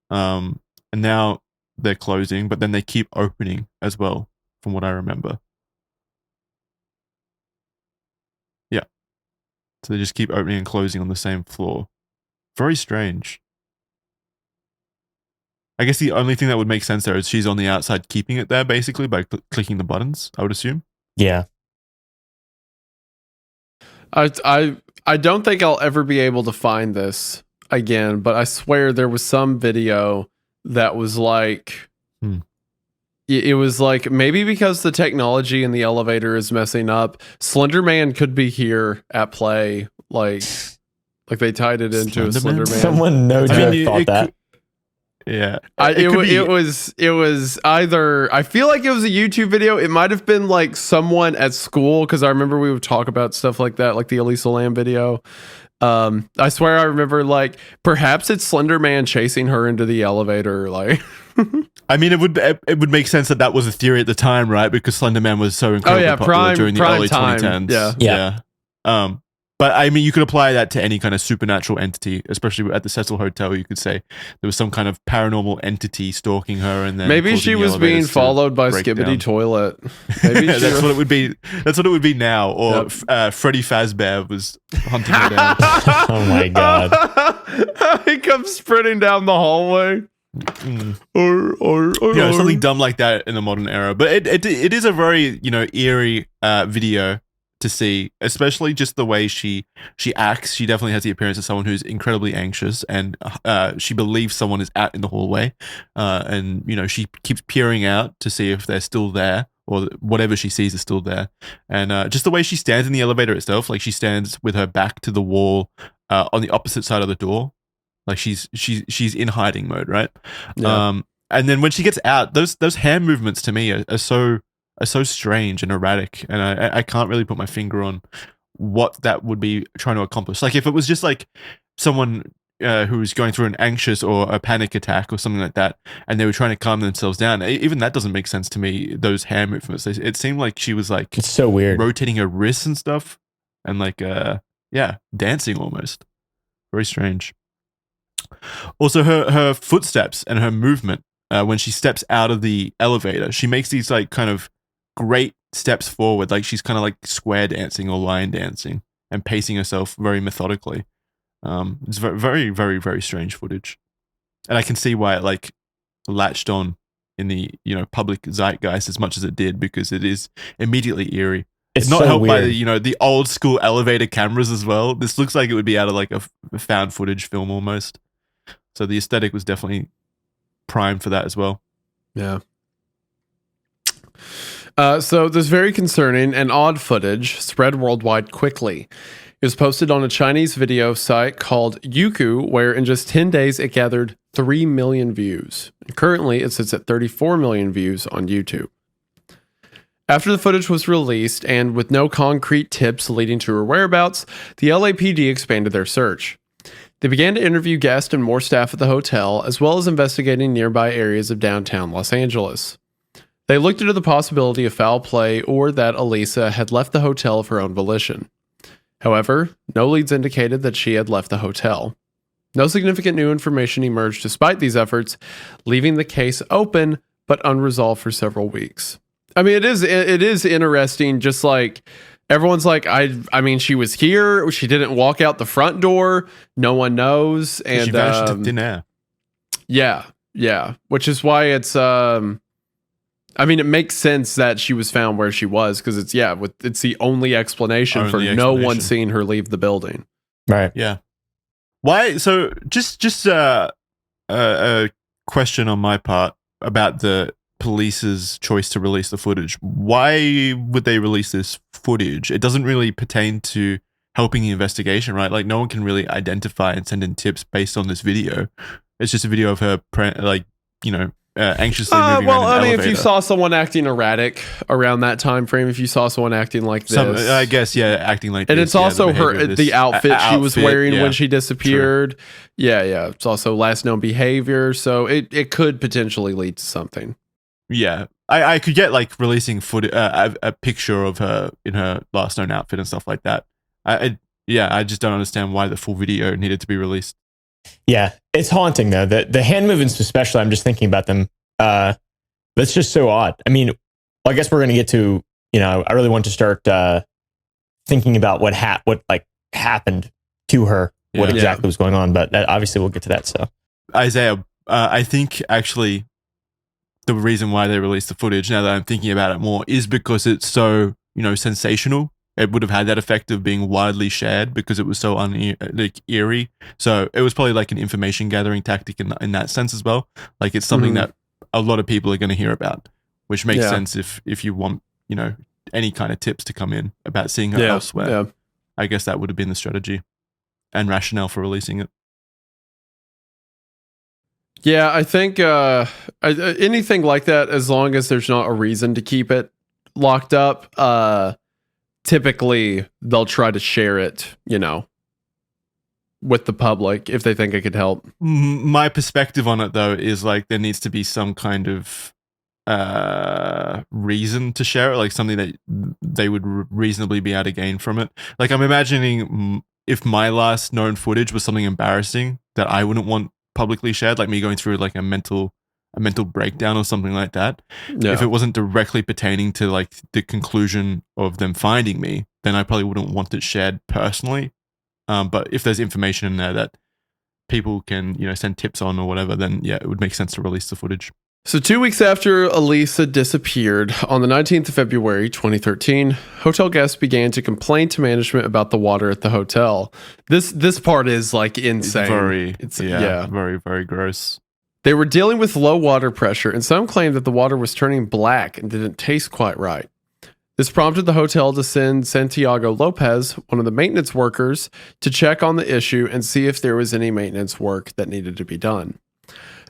And now they're closing, but then they keep opening as well, from what I remember. Yeah. So they just keep opening and closing on the same floor. Very strange. I guess the only thing that would make sense there is she's on the outside keeping it there, basically, by clicking the buttons, I would assume. Yeah. I don't think I'll ever be able to find this again, but I swear there was some video that was like, it was like maybe because the technology in the elevator is messing up, Slender Man could be here at play. Like they tied it into a Slender Man. Someone thought that. Yeah, it was either, I feel like it was a YouTube video. It might have been like someone at school, because I remember we would talk about stuff like that, like the Elisa Lam video. I swear I remember, like, perhaps it's Slender Man chasing her into the elevator. Like, I mean, it would make sense that was a theory at the time, right? Because Slender Man was so incredibly popular during the early time. 2010s. Yeah. But I mean, you could apply that to any kind of supernatural entity, especially at the Cecil Hotel. You could say there was some kind of paranormal entity stalking her, and then maybe she was being followed by Skibbity Toilet. Maybe that's what it would be. That's what it would be now. Or Freddy Fazbear was hunting her down. Oh my god! He comes sprinting down the hallway. Or something dumb like that in the modern era. But it is a very eerie video to see, especially just the way she acts. She definitely has the appearance of someone who's incredibly anxious, and she believes someone is out in the hallway, and she keeps peering out to see if they're still there, or whatever she sees is still there. And just the way she stands in the elevator itself, like she stands with her back to the wall on the opposite side of the door, like she's in hiding mode, right? Yeah. And then when she gets out, those hand movements to me are so strange and erratic, and I can't really put my finger on what that would be trying to accomplish. Like if it was just like someone who's going through an anxious or a panic attack or something like that, and they were trying to calm themselves down, even that doesn't make sense to me. Those hand movements, it seemed like she was like, it's so weird, rotating her wrists and stuff, and like dancing almost. Very strange. Also, her footsteps and her movement when she steps out of the elevator, she makes these like kind of great steps forward, like she's kind of like square dancing or line dancing and pacing herself very methodically. It's very, very, very, very strange footage, and I can see why it like latched on in the public zeitgeist as much as it did, because it is immediately eerie. It's not so helped by weird. the old school elevator cameras as well. This looks like it would be out of like a found footage film almost. So the aesthetic was definitely primed for that as well. Yeah. So this very concerning and odd footage spread worldwide quickly. It was posted on a Chinese video site called Youku, where in just 10 days it gathered 3 million views. And currently it sits at 34 million views on YouTube. After the footage was released, and with no concrete tips leading to her whereabouts, the LAPD expanded their search. They began to interview guests and more staff at the hotel, as well as investigating nearby areas of downtown Los Angeles. They looked into the possibility of foul play or that Elisa had left the hotel of her own volition. However, no leads indicated that she had left the hotel. No significant new information emerged despite these efforts, leaving the case open but unresolved for several weeks. I mean, it is interesting, just like everyone's like, I mean, she was here, she didn't walk out the front door, no one knows, and she vanished into thin air. Yeah, which is why it's I mean, it makes sense that she was found where she was, because it's the only explanation for no one seeing her leave the building. Right. Yeah. Why? So just a question on my part about the police's choice to release the footage. Why would they release this footage? It doesn't really pertain to helping the investigation, right? Like no one can really identify and send in tips based on this video. It's just a video of her, anxiously moving around an elevator. If you saw someone acting erratic around that time frame, if you saw someone acting like this, I guess, acting like and this. It's also the outfit she was wearing when she disappeared. True. Yeah. It's also last known behavior, so it could potentially lead to something. Yeah, I could get like releasing a picture of her in her last known outfit and stuff like that. I just don't understand why the full video needed to be released. Yeah, it's haunting though. The hand movements, especially, I'm just thinking about them. That's just so odd. I mean, I guess we're gonna get to. I really want to start thinking about what happened to her, what exactly was going on. But obviously, we'll get to that. So, Isaiah, I think actually the reason why they released the footage, now that I'm thinking about it more, is because it's so sensational. it would have had that effect of being widely shared because it was so eerie. So it was probably like an information gathering tactic in that sense as well. Like it's something that a lot of people are going to hear about, which makes sense if you want, any kind of tips to come in about seeing her elsewhere. Yeah. I guess that would have been the strategy and rationale for releasing it. Yeah, I think anything like that, as long as there's not a reason to keep it locked up, typically they'll try to share it, with the public if they think it could help. My perspective on it, though, is like there needs to be some kind of reason to share it, like something that they would reasonably be able to gain from it. Like I'm imagining if my last known footage was something embarrassing that I wouldn't want publicly shared, like me going through like a mental breakdown or something like that. Yeah. If it wasn't directly pertaining to like the conclusion of them finding me, then I probably wouldn't want it shared personally. But if there's information in there that people can, send tips on or whatever, then yeah, it would make sense to release the footage. So 2 weeks after Elisa disappeared, on the 19th of February, 2013, hotel guests began to complain to management about the water at the hotel. This part is like insane. It's very, very gross. They were dealing with low water pressure, and some claimed that the water was turning black and didn't taste quite right. This prompted the hotel to send Santiago Lopez, one of the maintenance workers, to check on the issue and see if there was any maintenance work that needed to be done.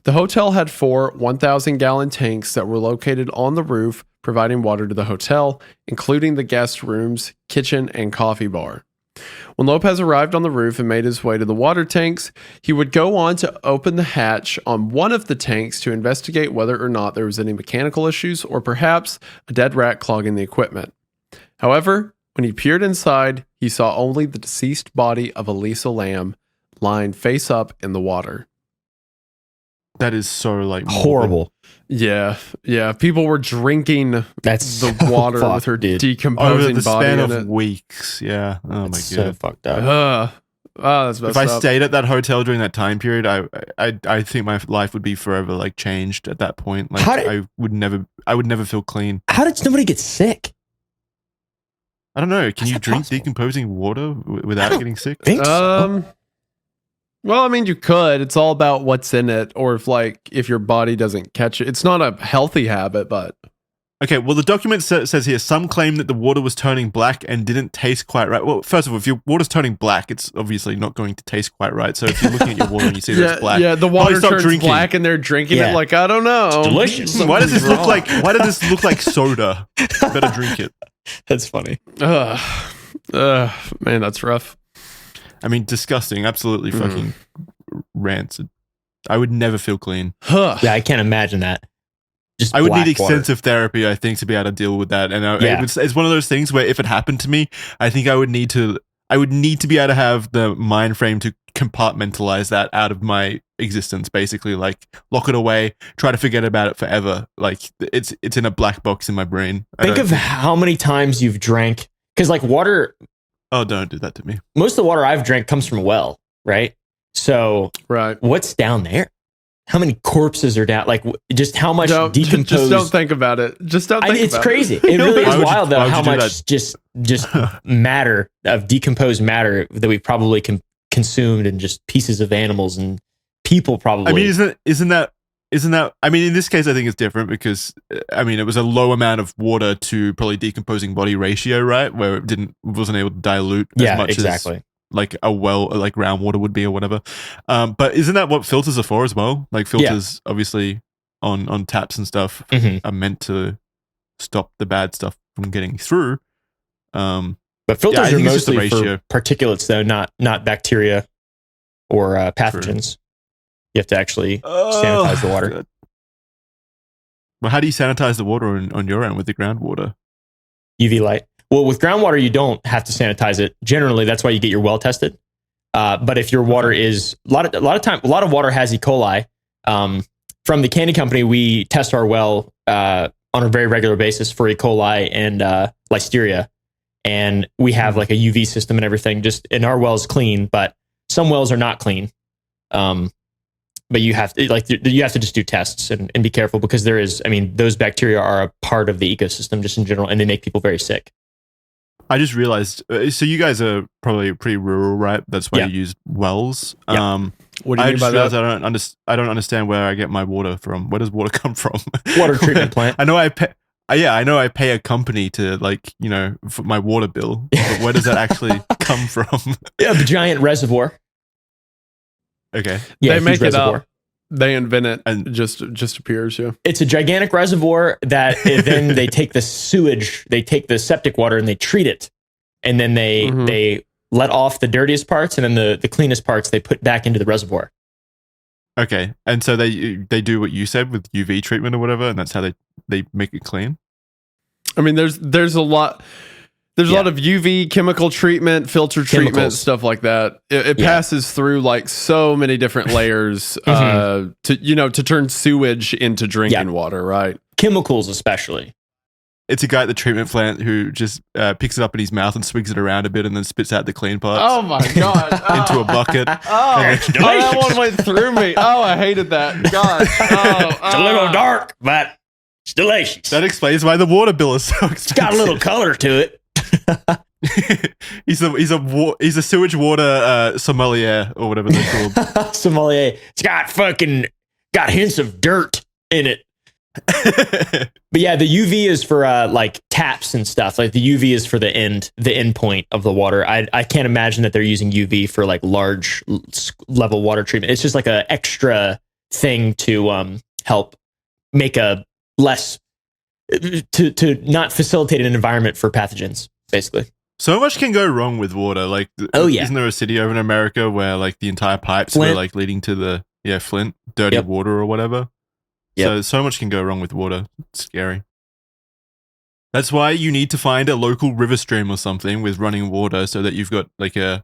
The hotel had 4 1,000-gallon tanks that were located on the roof, providing water to the hotel, including the guest rooms, kitchen, and coffee bar. When Lopez arrived on the roof and made his way to the water tanks, he would go on to open the hatch on one of the tanks to investigate whether or not there was any mechanical issues or perhaps a dead rat clogging the equipment. However, when he peered inside, he saw only the deceased body of Elisa Lam lying face up in the water. That is so like horrible. Yeah. People were drinking the water with her decomposing over the body span in of it. weeks. Yeah. Oh my god. So fucked up. That's messed if I up. stayed at that hotel during that time period, I think my life would be forever like changed at that point. Like I would never feel clean. How did somebody get sick? I don't know. Can you drink decomposing water without getting sick? Think so. Well, I mean, you could. It's all about what's in it, or if your body doesn't catch it. It's not a healthy habit, but okay. Well, the document says here some claim that the water was turning black and didn't taste quite right. Well, first of all, if your water's turning black, it's obviously not going to taste quite right. So if you're looking at your water and you see that it's black, the water turns black and they're drinking it like I don't know. It's delicious. Why does this look like? Why does this look like soda? Better drink it. That's funny. Man, that's rough. I mean, disgusting. Absolutely fucking rancid. I would never feel clean. Yeah, I can't imagine that. I would need extensive therapy, I think, to be able to deal with that. And it's one of those things where if it happened to me, I think I would need to be able to have the mind frame to compartmentalize that out of my existence, basically, like lock it away, try to forget about it forever. Like it's in a black box in my brain. Think of how many times you've drank, because like water. Oh, don't do that to me. Most of the water I've drank comes from a well, right? So, what's down there? How many corpses are down? Like, just how much decomposed? Just don't think about it. Just don't think about it. It's crazy. It really is wild, though, how much just matter, of decomposed matter that we've probably consumed, and just pieces of animals and people probably. I mean, isn't that? I mean, in this case, I think it's different because, I mean, it was a low amount of water to probably decomposing body ratio, right? Where it wasn't able to dilute as much as like a well, like groundwater would be or whatever. But isn't that what filters are for as well? Like filters, obviously, on taps and stuff are meant to stop the bad stuff from getting through. But filters are mostly for particulates, though, not bacteria or pathogens. True. You have to actually sanitize the water. God. Well, how do you sanitize the water on your end with the groundwater? UV light. Well, with groundwater, you don't have to sanitize it. Generally, that's why you get your well tested. But if your water is a lot of water has E. coli. From the candy company, we test our well on a very regular basis for E. coli and listeria, and we have like a UV system and everything. And our well is clean, but some wells are not clean. But you have to just do tests and be careful, because those bacteria are a part of the ecosystem just in general, and they make people very sick. I just realized. So you guys are probably pretty rural, right? That's why Yeah. you use wells. Yeah. What do you I mean just by realized that? I don't understand where I get my water from. Where does water come from? Water treatment plant. I know I pay. I know I pay a company to for my water bill, but where does that actually come from? Yeah, the giant reservoir. Okay. Yeah, They huge make it reservoir. up. They invent it And- and just appears. Yeah. It's a gigantic reservoir that then they take the sewage, they take the septic water and they treat it. And then they let off the dirtiest parts and then the cleanest parts they put back into the reservoir. Okay. And so they do what you said with UV treatment or whatever, and that's how they make it clean. I mean, there's a lot. There's a lot of UV chemical treatment, filter treatment, Chemicals. stuff like that. It passes through like so many different layers to turn sewage into drinking water, right? Chemicals, especially. It's a guy at the treatment plant who just picks it up in his mouth and swigs it around a bit and then spits out the clean parts Oh my god! into a bucket. That one went through me. Oh, I hated that. God, It's a little dark, but it's delicious. That explains why the water bill is so expensive. It's got a little color to it. he's a sewage water sommelier or whatever they're called. Sommelier. It's got hints of dirt in it. But yeah, the UV is for like taps and stuff. Like the UV is for the end point of the water. I can't imagine that they're using UV for like large level water treatment. It's just like an extra thing to help make a less to not facilitate an environment for pathogens, basically. So much can go wrong with water. Like, isn't there a city over in America where like the entire pipes were like leading to the Flint, dirty water or whatever? So much can go wrong with water. It's scary. That's why you need to find a local river stream or something with running water so that you've got like a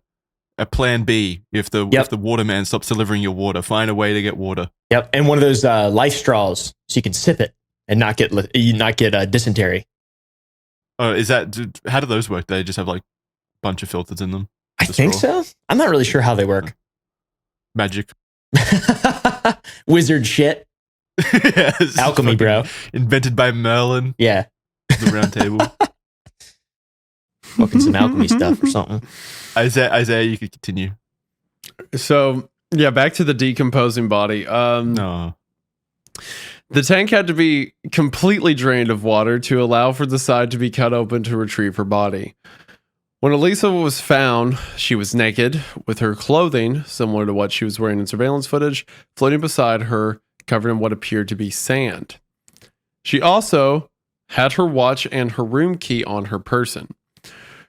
plan B if the waterman stops delivering your water. Find a way to get water. Yep, and one of those life straws so you can sip it and not get dysentery. Oh, how do those work? They just have like a bunch of filters in them. I think so. I'm not really sure how they work. Magic. Wizard shit. Alchemy, bro. Invented by Merlin. Yeah. The round table. Fucking some alchemy stuff or something. Isaiah, you could continue. So yeah, back to the decomposing body. No. The tank had to be completely drained of water to allow for the side to be cut open to retrieve her body. When Elisa was found, she was naked, with her clothing, similar to what she was wearing in surveillance footage, floating beside her, covered in what appeared to be sand. She also had her watch and her room key on her person.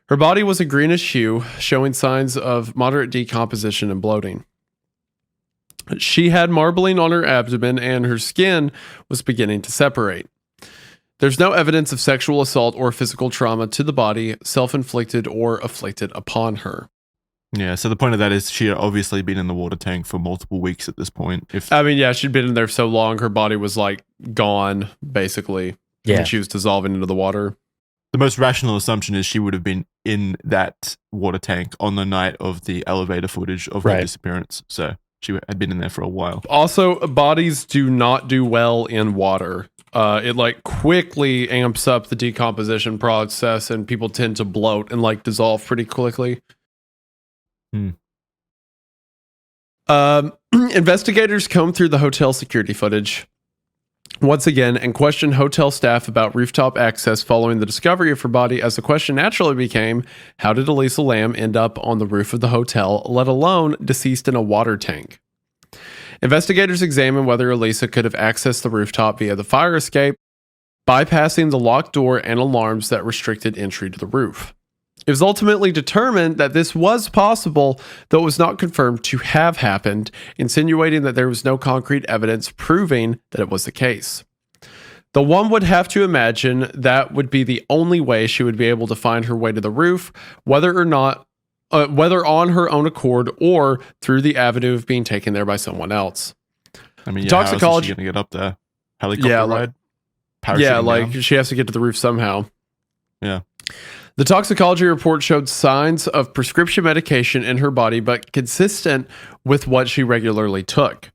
Her body was a greenish hue, showing signs of moderate decomposition and bloating. She had marbling on her abdomen and her skin was beginning to separate. There's no evidence of sexual assault or physical trauma to the body, self-inflicted or afflicted upon her. Yeah, so the point of that is she had obviously been in the water tank for multiple weeks at this point. She'd been in there so long, her body was like gone, basically. Yeah. When she was dissolving into the water. The most rational assumption is she would have been in that water tank on the night of the elevator footage of her disappearance. So she had been in there for a while. Also, bodies do not do well in water. It like quickly amps up the decomposition process and people tend to bloat and like dissolve pretty quickly. Investigators combed through the hotel security footage once again and questioned hotel staff about rooftop access following the discovery of her body, as the question naturally became, how did Elisa Lam end up on the roof of the hotel, let alone deceased in a water tank? Investigators examined whether Elisa could have accessed the rooftop via the fire escape, bypassing the locked door and alarms that restricted entry to the roof. It was ultimately determined that this was possible, though it was not confirmed to have happened, insinuating that there was no concrete evidence proving that it was the case. Though one would have to imagine that would be the only way she would be able to find her way to the roof, whether on her own accord or through the avenue of being taken there by someone else. I mean, how else is she going to get up there? Helicopter ride? Parachuting she has to get to the roof somehow. Yeah. The toxicology report showed signs of prescription medication in her body, but consistent with what she regularly took.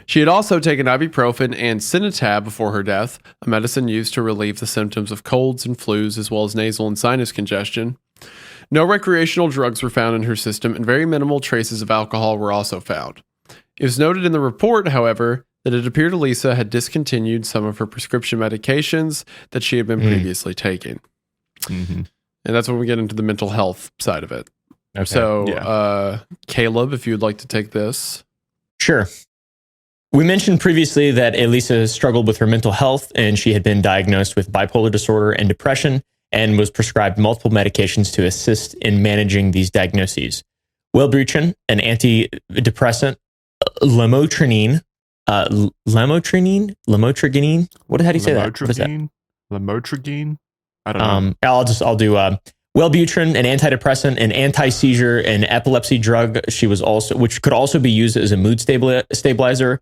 She had also taken ibuprofen and Cinetab before her death, a medicine used to relieve the symptoms of colds and flus, as well as nasal and sinus congestion. No recreational drugs were found in her system, and very minimal traces of alcohol were also found. It was noted in the report, however, that it appeared Elisa had discontinued some of her prescription medications that she had been previously taking. Mm-hmm. And that's when we get into the mental health side of it. Okay. So, Caleb, if you'd like to take this. Sure. We mentioned previously that Elisa struggled with her mental health, and she had been diagnosed with bipolar disorder and depression and was prescribed multiple medications to assist in managing these diagnoses. Wellbutrin, an antidepressant, lamotrigine. How do you say that? What is that? Lamotrigine? I don't know. I'll do Wellbutrin, an antidepressant, an anti-seizure, an epilepsy drug. She was also, which could also be used as a mood stabilizer.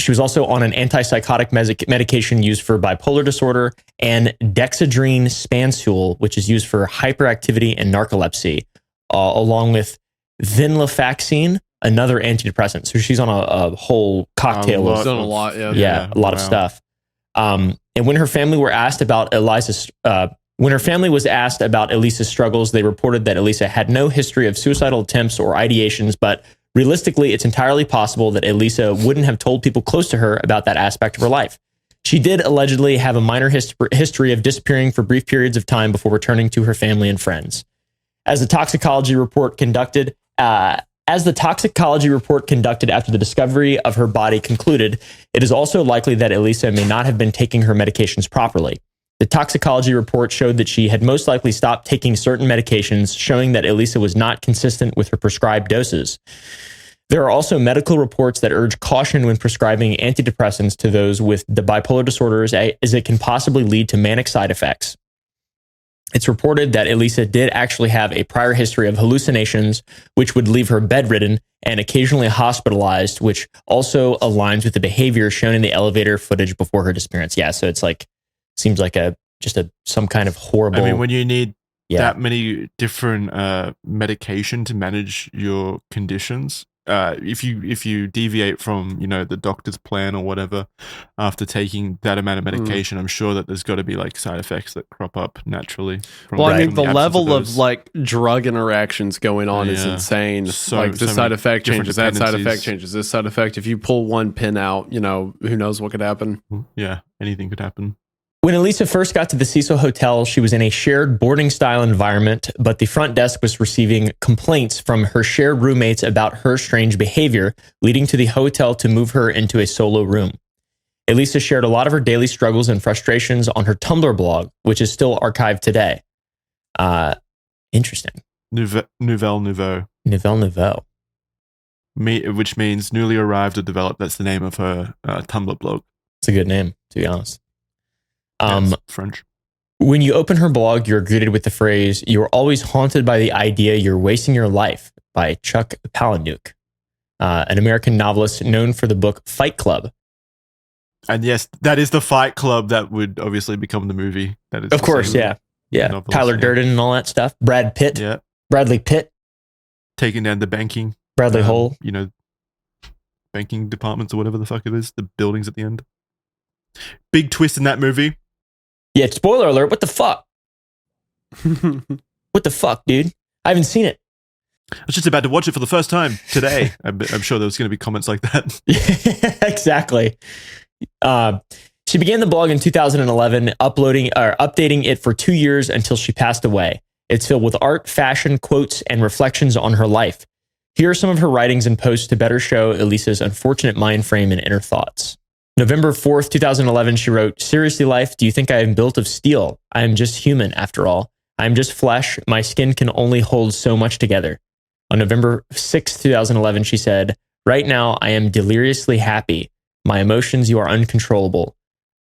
She was also on an antipsychotic medication used for bipolar disorder, and dexedrine spansule, which is used for hyperactivity and narcolepsy, along with venlafaxine, another antidepressant. So she's on a whole cocktail of done a lot, yeah. Yeah, a lot of stuff. And when her family were asked about when her family was asked about Elisa's struggles, they reported that Elisa had no history of suicidal attempts or ideations, but realistically, it's entirely possible that Elisa wouldn't have told people close to her about that aspect of her life. She did allegedly have a minor history of disappearing for brief periods of time before returning to her family and friends. As the toxicology report conducted after the discovery of her body concluded, it is also likely that Elisa may not have been taking her medications properly. The toxicology report showed that she had most likely stopped taking certain medications, showing that Elisa was not consistent with her prescribed doses. There are also medical reports that urge caution when prescribing antidepressants to those with the bipolar disorders, as it can possibly lead to manic side effects. It's reported that Elisa did actually have a prior history of hallucinations, which would leave her bedridden and occasionally hospitalized, which also aligns with the behavior shown in the elevator footage before her disappearance. Yeah, so it's like, seems like some kind of horrible. I mean, when you need that many different medication to manage your conditions, if you deviate from the doctor's plan or whatever after taking that amount of medication, I'm sure that there's got to be like side effects that crop up naturally. Well, I mean, the level of like drug interactions going on is insane. Like this side effect changes, that side effect changes, this side effect. If you pull one pin out, who knows what could happen? Yeah, anything could happen. When Elisa first got to the Cecil Hotel, she was in a shared boarding-style environment, but the front desk was receiving complaints from her shared roommates about her strange behavior, leading to the hotel to move her into a solo room. Elisa shared a lot of her daily struggles and frustrations on her Tumblr blog, which is still archived today. Interesting. Nouvelle Nouveau. Nouvelle Nouveau. Which means newly arrived or developed. That's the name of her Tumblr blog. It's a good name, to be honest. French. When you open her blog, you're greeted with the phrase, "You're always haunted by the idea you're wasting your life," by Chuck Palahniuk, an American novelist known for the book Fight Club. And yes, that is the Fight Club that would obviously become the movie. That is, of course, yeah. Novelist, Tyler Durden and all that stuff. Brad Pitt. Yeah. Bradley Pitt. Taking down the banking. Bradley Hull. Banking departments or whatever the fuck it is. The buildings at the end. Big twist in that movie. Yeah, spoiler alert. What the fuck? What the fuck, dude? I haven't seen it. I was just about to watch it for the first time today. I'm sure there was going to be comments like that. Exactly. She began the blog in 2011, updating it for 2 years until she passed away. It's filled with art, fashion, quotes, and reflections on her life. Here are some of her writings and posts to better show Elisa's unfortunate mind frame and inner thoughts. November 4th, 2011, she wrote, "Seriously, life, do you think I am built of steel? I am just human, after all. I am just flesh. My skin can only hold so much together." On November 6th, 2011, she said, "Right now, I am deliriously happy. My emotions, you are uncontrollable."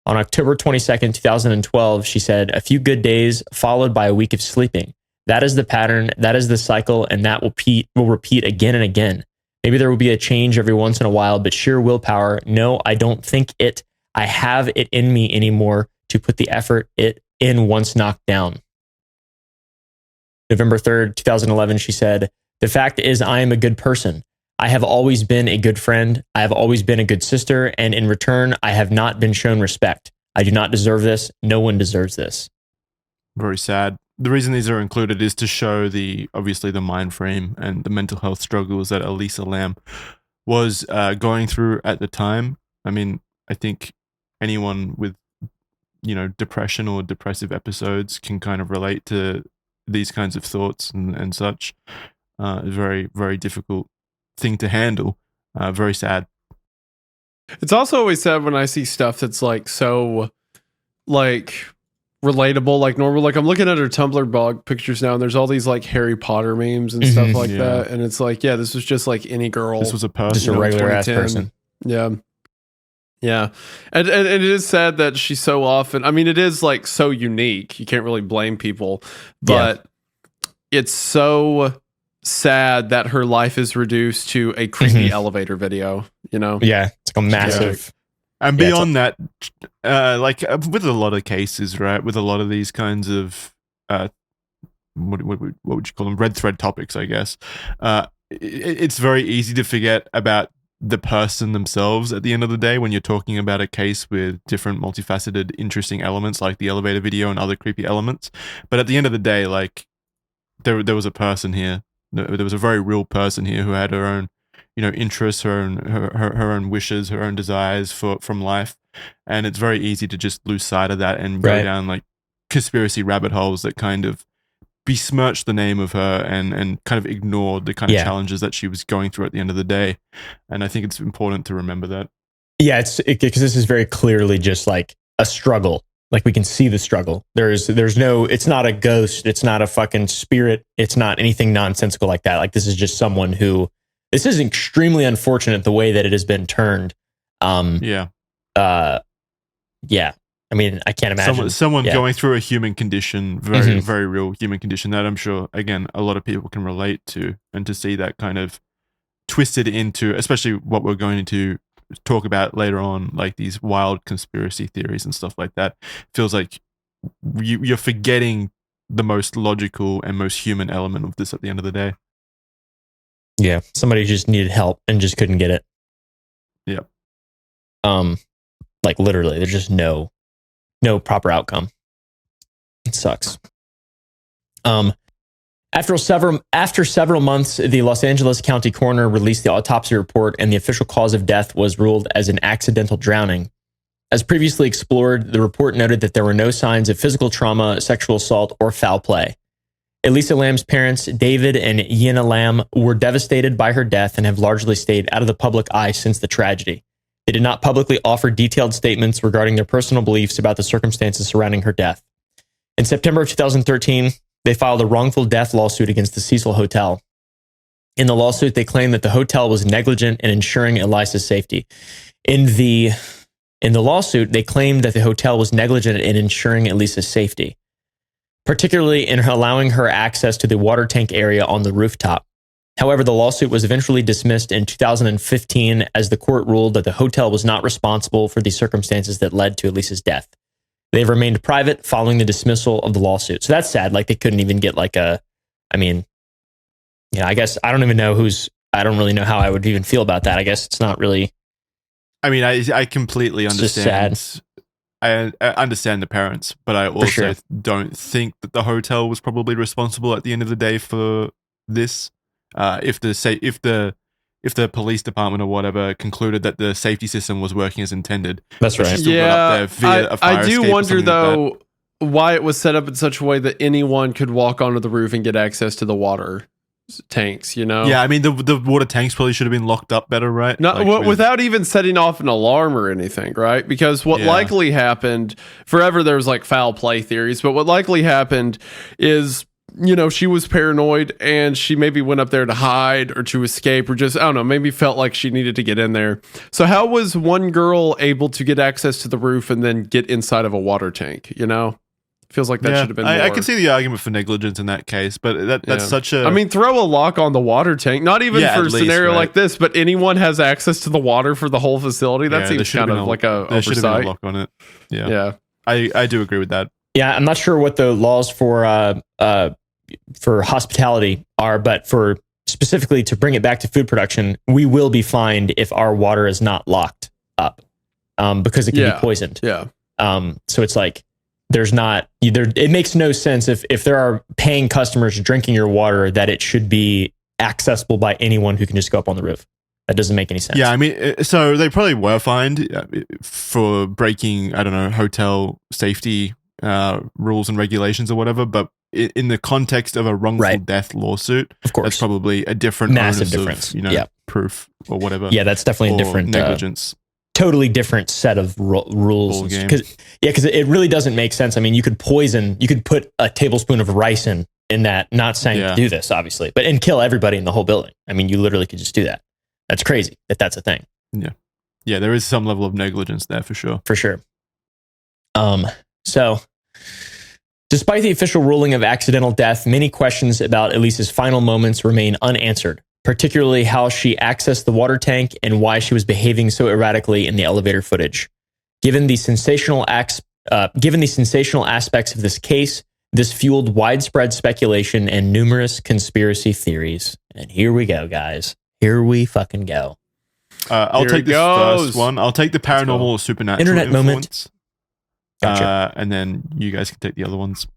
On October 22nd, 2012, she said, "A few good days followed by a week of sleeping. That is the pattern, that is the cycle, and that will repeat again and again. Maybe there will be a change every once in a while, but sheer willpower, no, I don't think it. I have it in me anymore to put the effort in once knocked down." November 3rd, 2011, she said, "The fact is I am a good person. I have always been a good friend. I have always been a good sister, and in return, I have not been shown respect. I do not deserve this. No one deserves this." Very sad. the reason these are included is to show obviously the mind frame and the mental health struggles that Elisa Lam was going through at the time. I mean, I think anyone with, depression or depressive episodes can kind of relate to these kinds of thoughts and such. A very, very difficult thing to handle. Very sad. It's also always sad when I see stuff that's like so like relatable, like normal. Like I'm looking at her Tumblr blog pictures now, and there's all these like Harry Potter memes and stuff like that. And it's like, yeah, this was just like any girl. This was a person, just a regular ass person. Yeah. Yeah. And it is sad that she's so often, I mean, it is like so unique. You can't really blame people, but it's so sad that her life is reduced to a creepy elevator video, Yeah. It's like a massive. And beyond that, like with a lot of cases, right? With a lot of these kinds of, what would you call them? Red thread topics, I guess. It's very easy to forget about the person themselves at the end of the day when you're talking about a case with different multifaceted, interesting elements like the elevator video and other creepy elements. But at the end of the day, like there was a person here. There was a very real person here who had her own, interests, her own wishes, her own desires from life, and it's very easy to just lose sight of that and go down like conspiracy rabbit holes that kind of besmirch the name of her and kind of ignore the kind of challenges that she was going through at the end of the day. And I think it's important to remember that. Yeah, it's because this is very clearly just like a struggle. Like we can see the struggle. There's no, it's not a ghost. It's not a fucking spirit. It's not anything nonsensical like that. Like this is just someone who, this is extremely unfortunate the way that it has been turned. Yeah. I mean, I can't imagine. Someone going through a human condition, very, very real human condition that I'm sure, again, a lot of people can relate to, and to see that kind of twisted into, especially what we're going to talk about later on, like these wild conspiracy theories and stuff like that, feels like you're forgetting the most logical and most human element of this at the end of the day. Yeah, somebody just needed help and just couldn't get it. Yeah. Like literally, there's just no proper outcome. It sucks. After several months, the Los Angeles County coroner released the autopsy report, and the official cause of death was ruled as an accidental drowning. As previously explored, the report noted that there were no signs of physical trauma, sexual assault, or foul play. Elisa Lam's parents, David and Yena Lam, were devastated by her death and have largely stayed out of the public eye since the tragedy. They did not publicly offer detailed statements regarding their personal beliefs about the circumstances surrounding her death. In September of 2013, they filed a wrongful death lawsuit against the Cecil Hotel. In the lawsuit, they claimed that the hotel was negligent in ensuring Elisa's safety. In the lawsuit, they claimed that the hotel was negligent in ensuring Elisa's safety, particularly in allowing her access to the water tank area on the rooftop. However, the lawsuit was eventually dismissed in 2015 as the court ruled that the hotel was not responsible for the circumstances that led to Elisa's death. They've remained private following the dismissal of the lawsuit. So that's sad. Like they couldn't even get like I guess I don't even know I don't really know how I would even feel about that. I guess it's not really. I mean, I completely understand. I understand the parents, but I also don't think that the hotel was probably responsible at the end of the day for this. If the police department or whatever concluded that the safety system was working as intended, that's right. Yeah, I do wonder though why it was set up in such a way that anyone could walk onto the roof and get access to the water tanks. Yeah, I mean the water tanks probably should have been locked up better, right? Without even setting off an alarm or anything, right? Because what likely happened, forever there was like foul play theories, but what likely happened is, she was paranoid and she maybe went up there to hide or to escape or just, I don't know, maybe felt like she needed to get in there. So how was one girl able to get access to the roof and then get inside of a water tank? Feels like that should have been more. I can see the argument for negligence in that case, but that's such a... I mean, throw a lock on the water tank, not even for a scenario like this, but anyone has access to the water for the whole facility. That seems kind of like a oversight. There should have been a lock on it. Yeah. I do agree with that. Yeah, I'm not sure what the laws for hospitality are, but for specifically to bring it back to food production, we will be fined if our water is not locked up, because it can be poisoned. Yeah. So it's like there's not either. It makes no sense if there are paying customers drinking your water that it should be accessible by anyone who can just go up on the roof. That doesn't make any sense. Yeah, I mean, so they probably were fined for breaking, I don't know, hotel safety rules and regulations or whatever. But in the context of a wrongful death lawsuit, of course, that's probably a different massive difference. Of, proof or whatever. Yeah, that's definitely a different negligence. Totally different set of rules. Because it really doesn't make sense. I mean, you could put a tablespoon of rice in that. Not saying to do this, obviously, but and kill everybody in the whole building. I mean, you literally could just do that. That's crazy that's a thing. Yeah, there is some level of negligence there for sure. For sure. So, despite the official ruling of accidental death, many questions about Elisa's final moments remain unanswered, particularly how she accessed the water tank and why she was behaving so erratically in the elevator footage. Given the sensational aspects of this case, this fueled widespread speculation and numerous conspiracy theories. And here we go, guys. Here we fucking go. I'll take this first one. I'll take the paranormal or supernatural internet influence. Moment. Gotcha. And then you guys can take the other ones.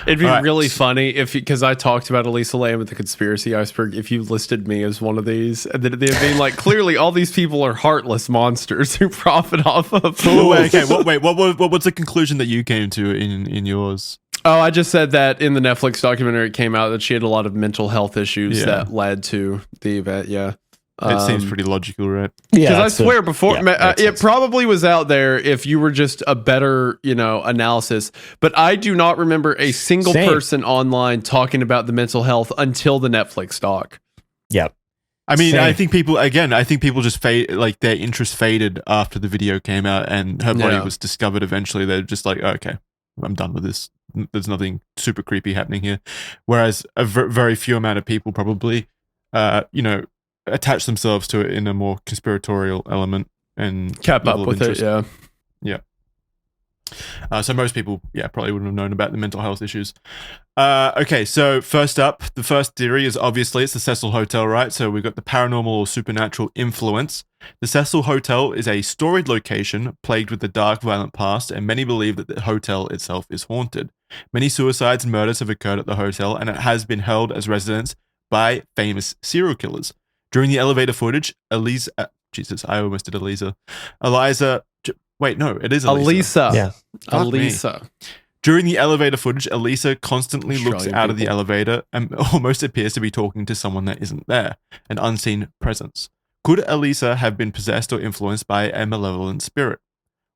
It'd be really funny because I talked about Elisa Lam at the Conspiracy Iceberg, if you listed me as one of these, and then they'd be like, clearly all these people are heartless monsters who profit off of fools. What's the conclusion that you came to in yours? Oh, I just said that in the Netflix documentary it came out that she had a lot of mental health issues that led to the event. Yeah. It seems pretty logical, right? Yeah. Because I swear before, it probably was out there if you were just a better, analysis. But I do not remember a single person online talking about the mental health until the Netflix doc. Yep. I mean, I think people just like their interest faded after the video came out and her body was discovered eventually. They're just like, okay, I'm done with this. There's nothing super creepy happening here. Whereas a very few amount of people probably, attach themselves to it in a more conspiratorial element and kept up with it. Yeah. So most people, probably wouldn't have known about the mental health issues. Okay, so first up, the first theory is obviously it's the Cecil Hotel, right? So we've got the paranormal or supernatural influence. The Cecil Hotel is a storied location plagued with a dark, violent past, and many believe that the hotel itself is haunted. Many suicides and murders have occurred at the hotel, and it has been held as residence by famous serial killers. During the elevator footage, Elisa. Wait, no, it is Elisa. Yeah. Elisa. During the elevator footage, Elisa constantly looks out of the elevator and almost appears to be talking to someone that isn't there, an unseen presence. Could Elisa have been possessed or influenced by a malevolent spirit?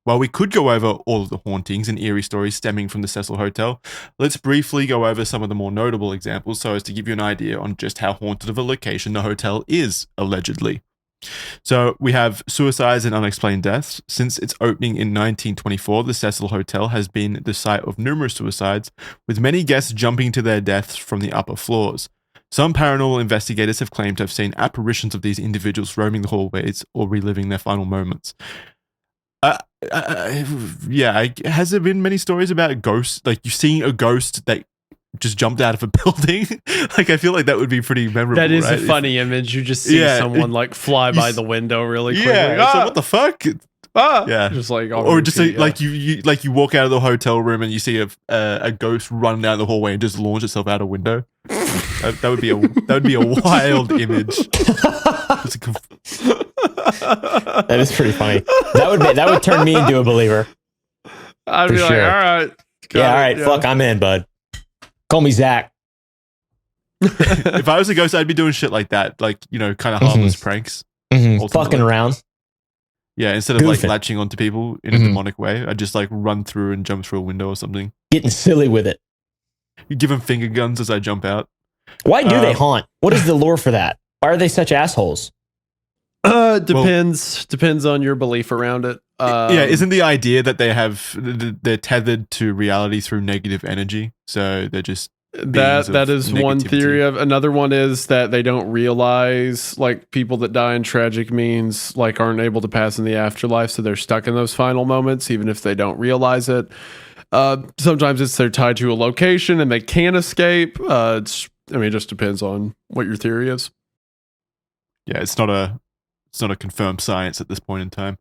While we could go over all of the hauntings and eerie stories stemming from the Cecil Hotel, let's briefly go over some of the more notable examples so as to give you an idea on just how haunted of a location the hotel is, allegedly. So we have suicides and unexplained deaths. Since its opening in 1924, the Cecil Hotel has been the site of numerous suicides, with many guests jumping to their deaths from the upper floors. Some paranormal investigators have claimed to have seen apparitions of these individuals roaming the hallways or reliving their final moments. Has there been many stories about ghosts? Like you've seen a ghost that just jumped out of a building? Like I feel like that would be pretty memorable. That is a funny image. You just see someone like fly by the window really quickly. Yeah, so what the fuck? Yeah, just like like you walk out of the hotel room and you see a ghost run down the hallway and just launch itself out a window. That would be a wild image. That is pretty funny. That would turn me into a believer. I'd be like, all right. All right. Fuck, I'm in, bud. Call me Zach. If I was a ghost, I'd be doing shit like that, like kind of harmless pranks, fucking around. Yeah, instead of like latching onto people in a demonic way, I'd just like run through and jump through a window or something. Getting silly with it. You give them finger guns as I jump out. Why do they haunt? What is the lore for that? Why are they such assholes? Depends on your belief around it. Isn't the idea that they're tethered to reality through negative energy? So they're just that is one theory. Of another one is that they don't realize like people that die in tragic means like aren't able to pass in the afterlife, so they're stuck in those final moments even if they don't realize it. Sometimes they're tied to a location and they can't escape. It just depends on what your theory is. Yeah, it's not a confirmed science at this point in time.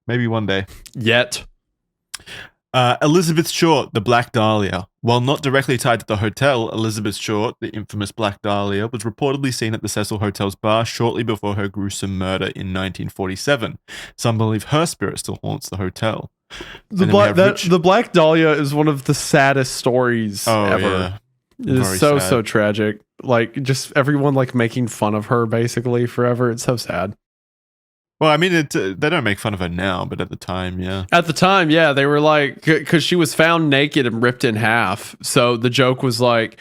Maybe one day. Yet. Elizabeth Short, the Black Dahlia. While not directly tied to the hotel, Elizabeth Short, the infamous Black Dahlia, was reportedly seen at the Cecil Hotel's bar shortly before her gruesome murder in 1947. Some believe her spirit still haunts the hotel. The Black Dahlia is one of the saddest stories ever. Yeah. It is so tragic. Like, just everyone like making fun of her basically forever. It's so sad. Well, I mean, they don't make fun of her now, but at the time, yeah. At the time, yeah, they were like, because she was found naked and ripped in half. So the joke was like,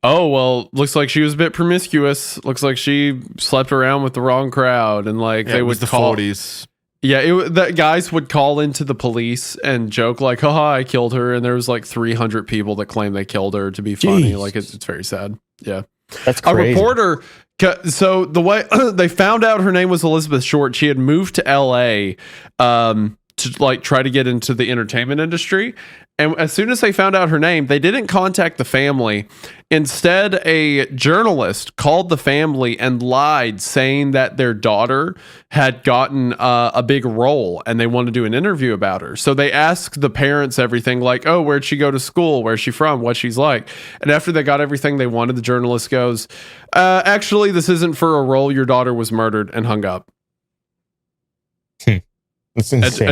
oh, well, looks like she was a bit promiscuous. Looks like she slept around with the wrong crowd. And like, they would call 40s. Yeah, that guys would call into the police and joke like, haha, I killed her. And there was like 300 people that claim they killed her to be funny. Jeez. Like, it's very sad. Yeah. That's crazy. A reporter. So the way they found out her name was Elizabeth Short, she had moved to LA to like try to get into the entertainment industry. And as soon as they found out her name, they didn't contact the family. Instead, a journalist called the family and lied, saying that their daughter had gotten a big role and they wanted to do an interview about her. So they asked the parents everything like, oh, where'd she go to school? Where's she from? What she's like? And after they got everything they wanted, the journalist goes, actually, this isn't for a role. Your daughter was murdered, and hung up. That's insane.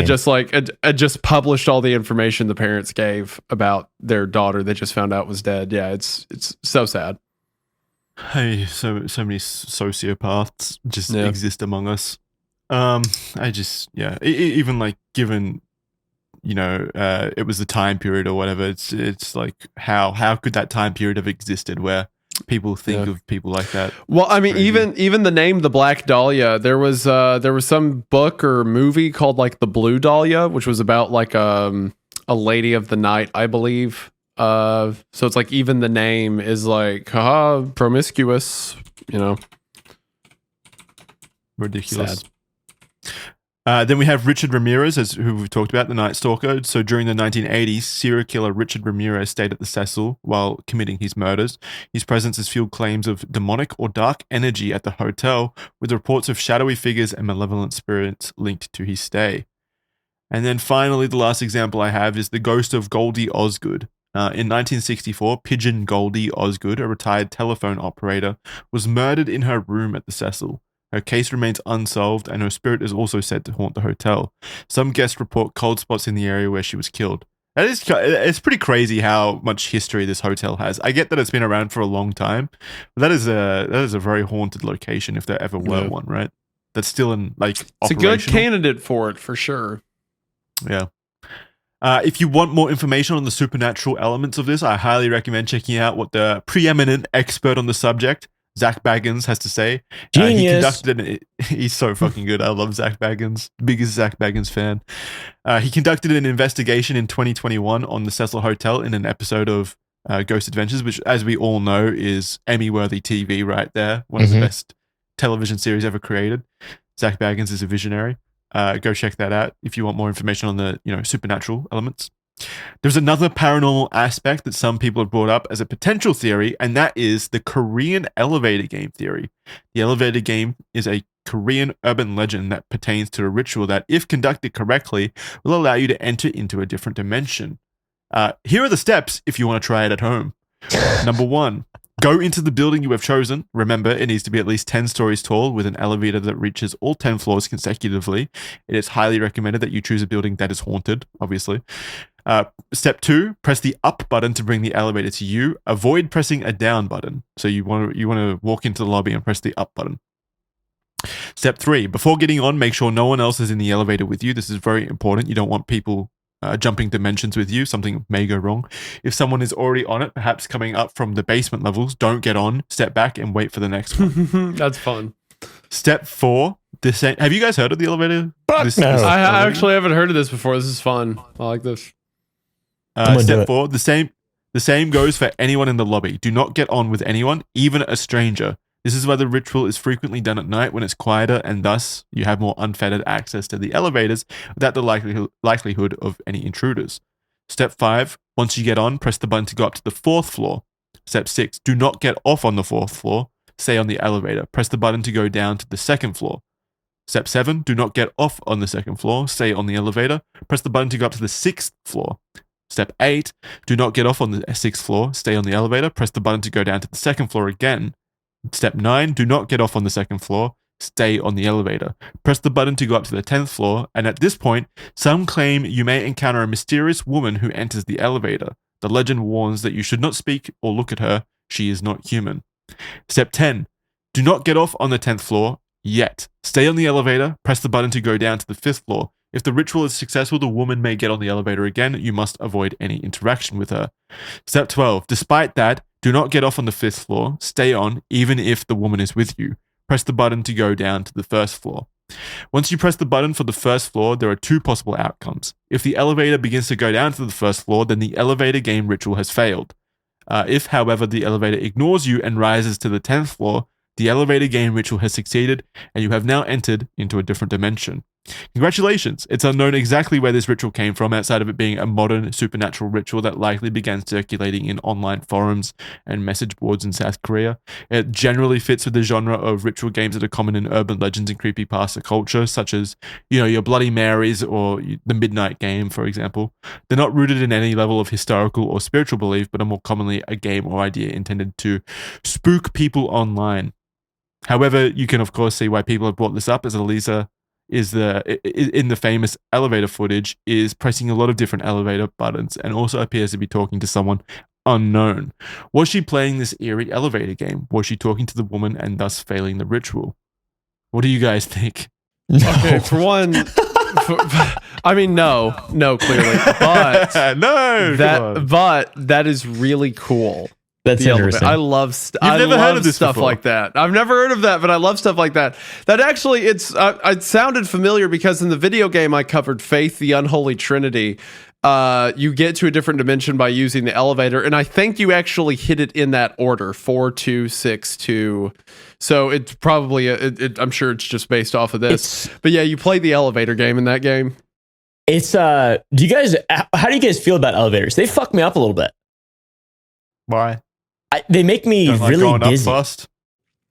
I just published all the information the parents gave about their daughter they just found out was dead. Yeah, it's so sad. Hey, so many sociopaths just exist among us. Even like given, it was the time period or whatever. It's like how could that time period have existed where people think of people like that? Well, I mean, even the name the Black Dahlia, there was some book or movie called like the Blue Dahlia, which was about like a lady of the night, I believe. So it's like even the name is like, haha, promiscuous, ridiculous. Then we have Richard Ramirez, who we've talked about, the Night Stalker. So during the 1980s, serial killer Richard Ramirez stayed at the Cecil while committing his murders. His presence has fueled claims of demonic or dark energy at the hotel, with reports of shadowy figures and malevolent spirits linked to his stay. And then finally, the last example I have is the ghost of Goldie Osgood. In 1964, Pigeon Goldie Osgood, a retired telephone operator, was murdered in her room at the Cecil. Her case remains unsolved, and her spirit is also said to haunt the hotel. Some guests report cold spots in the area where she was killed. It's pretty crazy how much history this hotel has. I get that it's been around for a long time, but that is a very haunted location if there ever were one, right? That's still in like it's a good candidate for it for sure. Yeah. If you want more information on the supernatural elements of this, I highly recommend checking out what the preeminent expert on the subject, Zach Baggins, has to say. Genius. He's so fucking good. I love Zach Baggins. Biggest Zach Baggins fan. He conducted an investigation in 2021 on the Cecil Hotel in an episode of Ghost Adventures, which, as we all know, is Emmy-worthy TV right there. One of the best television series ever created. Zach Baggins is a visionary. Go check that out if you want more information on the supernatural elements. There's another paranormal aspect that some people have brought up as a potential theory, and that is the Korean elevator game theory. The elevator game is a Korean urban legend that pertains to a ritual that, if conducted correctly, will allow you to enter into a different dimension. Here are the steps if you want to try it at home. Number 1, go into the building you have chosen. Remember, it needs to be at least 10 stories tall with an elevator that reaches all 10 floors consecutively. It is highly recommended that you choose a building that is haunted, obviously. Step 2, press the up button to bring the elevator to you. Avoid pressing a down button. So you want to walk into the lobby and press the up button. Step 3, before getting on, make sure no one else is in the elevator with you. This is very important. You don't want people jumping dimensions with you. Something may go wrong. If someone is already on it, perhaps coming up from the basement levels, don't get on. Step back and wait for the next one. That's fun. Step 4, descent. Have you guys heard of the elevator? No. I actually haven't heard of this before. This is fun. I like this. Step 4, the same goes for anyone in the lobby. Do not get on with anyone, even a stranger. This is why the ritual is frequently done at night when it's quieter, and thus you have more unfettered access to the elevators without the likelihood of any intruders. Step 5, once you get on, press the button to go up to the 4th floor. Step 6, do not get off on the 4th floor. Stay on the elevator. Press the button to go down to the 2nd floor. Step 7, do not get off on the second floor. Stay on the elevator. Press the button to go up to the 6th floor. Step 8, do not get off on the 6th floor. Stay on the elevator. Press the button to go down to the 2nd floor again. Step 9, do not get off on the 2nd floor. Stay on the elevator. Press the button to go up to the 10th floor. And at this point, some claim you may encounter a mysterious woman who enters the elevator. The legend warns that you should not speak or look at her. She is not human. Step 10, do not get off on the 10th floor yet. Stay on the elevator. Press the button to go down to the 5th floor. If the ritual is successful, the woman may get on the elevator again. You must avoid any interaction with her. Step 12. Despite that, do not get off on the 5th floor. Stay on, even if the woman is with you. Press the button to go down to the 1st floor. Once you press the button for the 1st floor, there are 2 possible outcomes. If the elevator begins to go down to the 1st floor, then the elevator game ritual has failed. If, however, the elevator ignores you and rises to the 10th floor, the elevator game ritual has succeeded, and you have now entered into a different dimension. Congratulations! It's unknown exactly where this ritual came from, outside of it being a modern supernatural ritual that likely began circulating in online forums and message boards in South Korea. It generally fits with the genre of ritual games that are common in urban legends and creepypasta culture, such as, your Bloody Marys or the Midnight Game, for example. They're not rooted in any level of historical or spiritual belief, but are more commonly a game or idea intended to spook people online. However, you can of course see why people have brought this up, as Elisa is in the famous elevator footage is pressing a lot of different elevator buttons and also appears to be talking to someone unknown. Was she playing this eerie elevator game? Was she talking to the woman and thus failing the ritual? What do you guys think? No. Okay, for one, no, clearly, but that is really cool. That's interesting. I love stuff like that. I've never heard of that, but I love stuff like that. That actually, it sounded familiar because in the video game I covered, Faith, the Unholy Trinity, you get to a different dimension by using the elevator, and I think you actually hit it in that order, 4, 2, 6, 2. So it's probably, I'm sure it's just based off of this. But yeah, you play the elevator game in that game. It's, how do you guys feel about elevators? They fuck me up a little bit. Why? They make me really dizzy.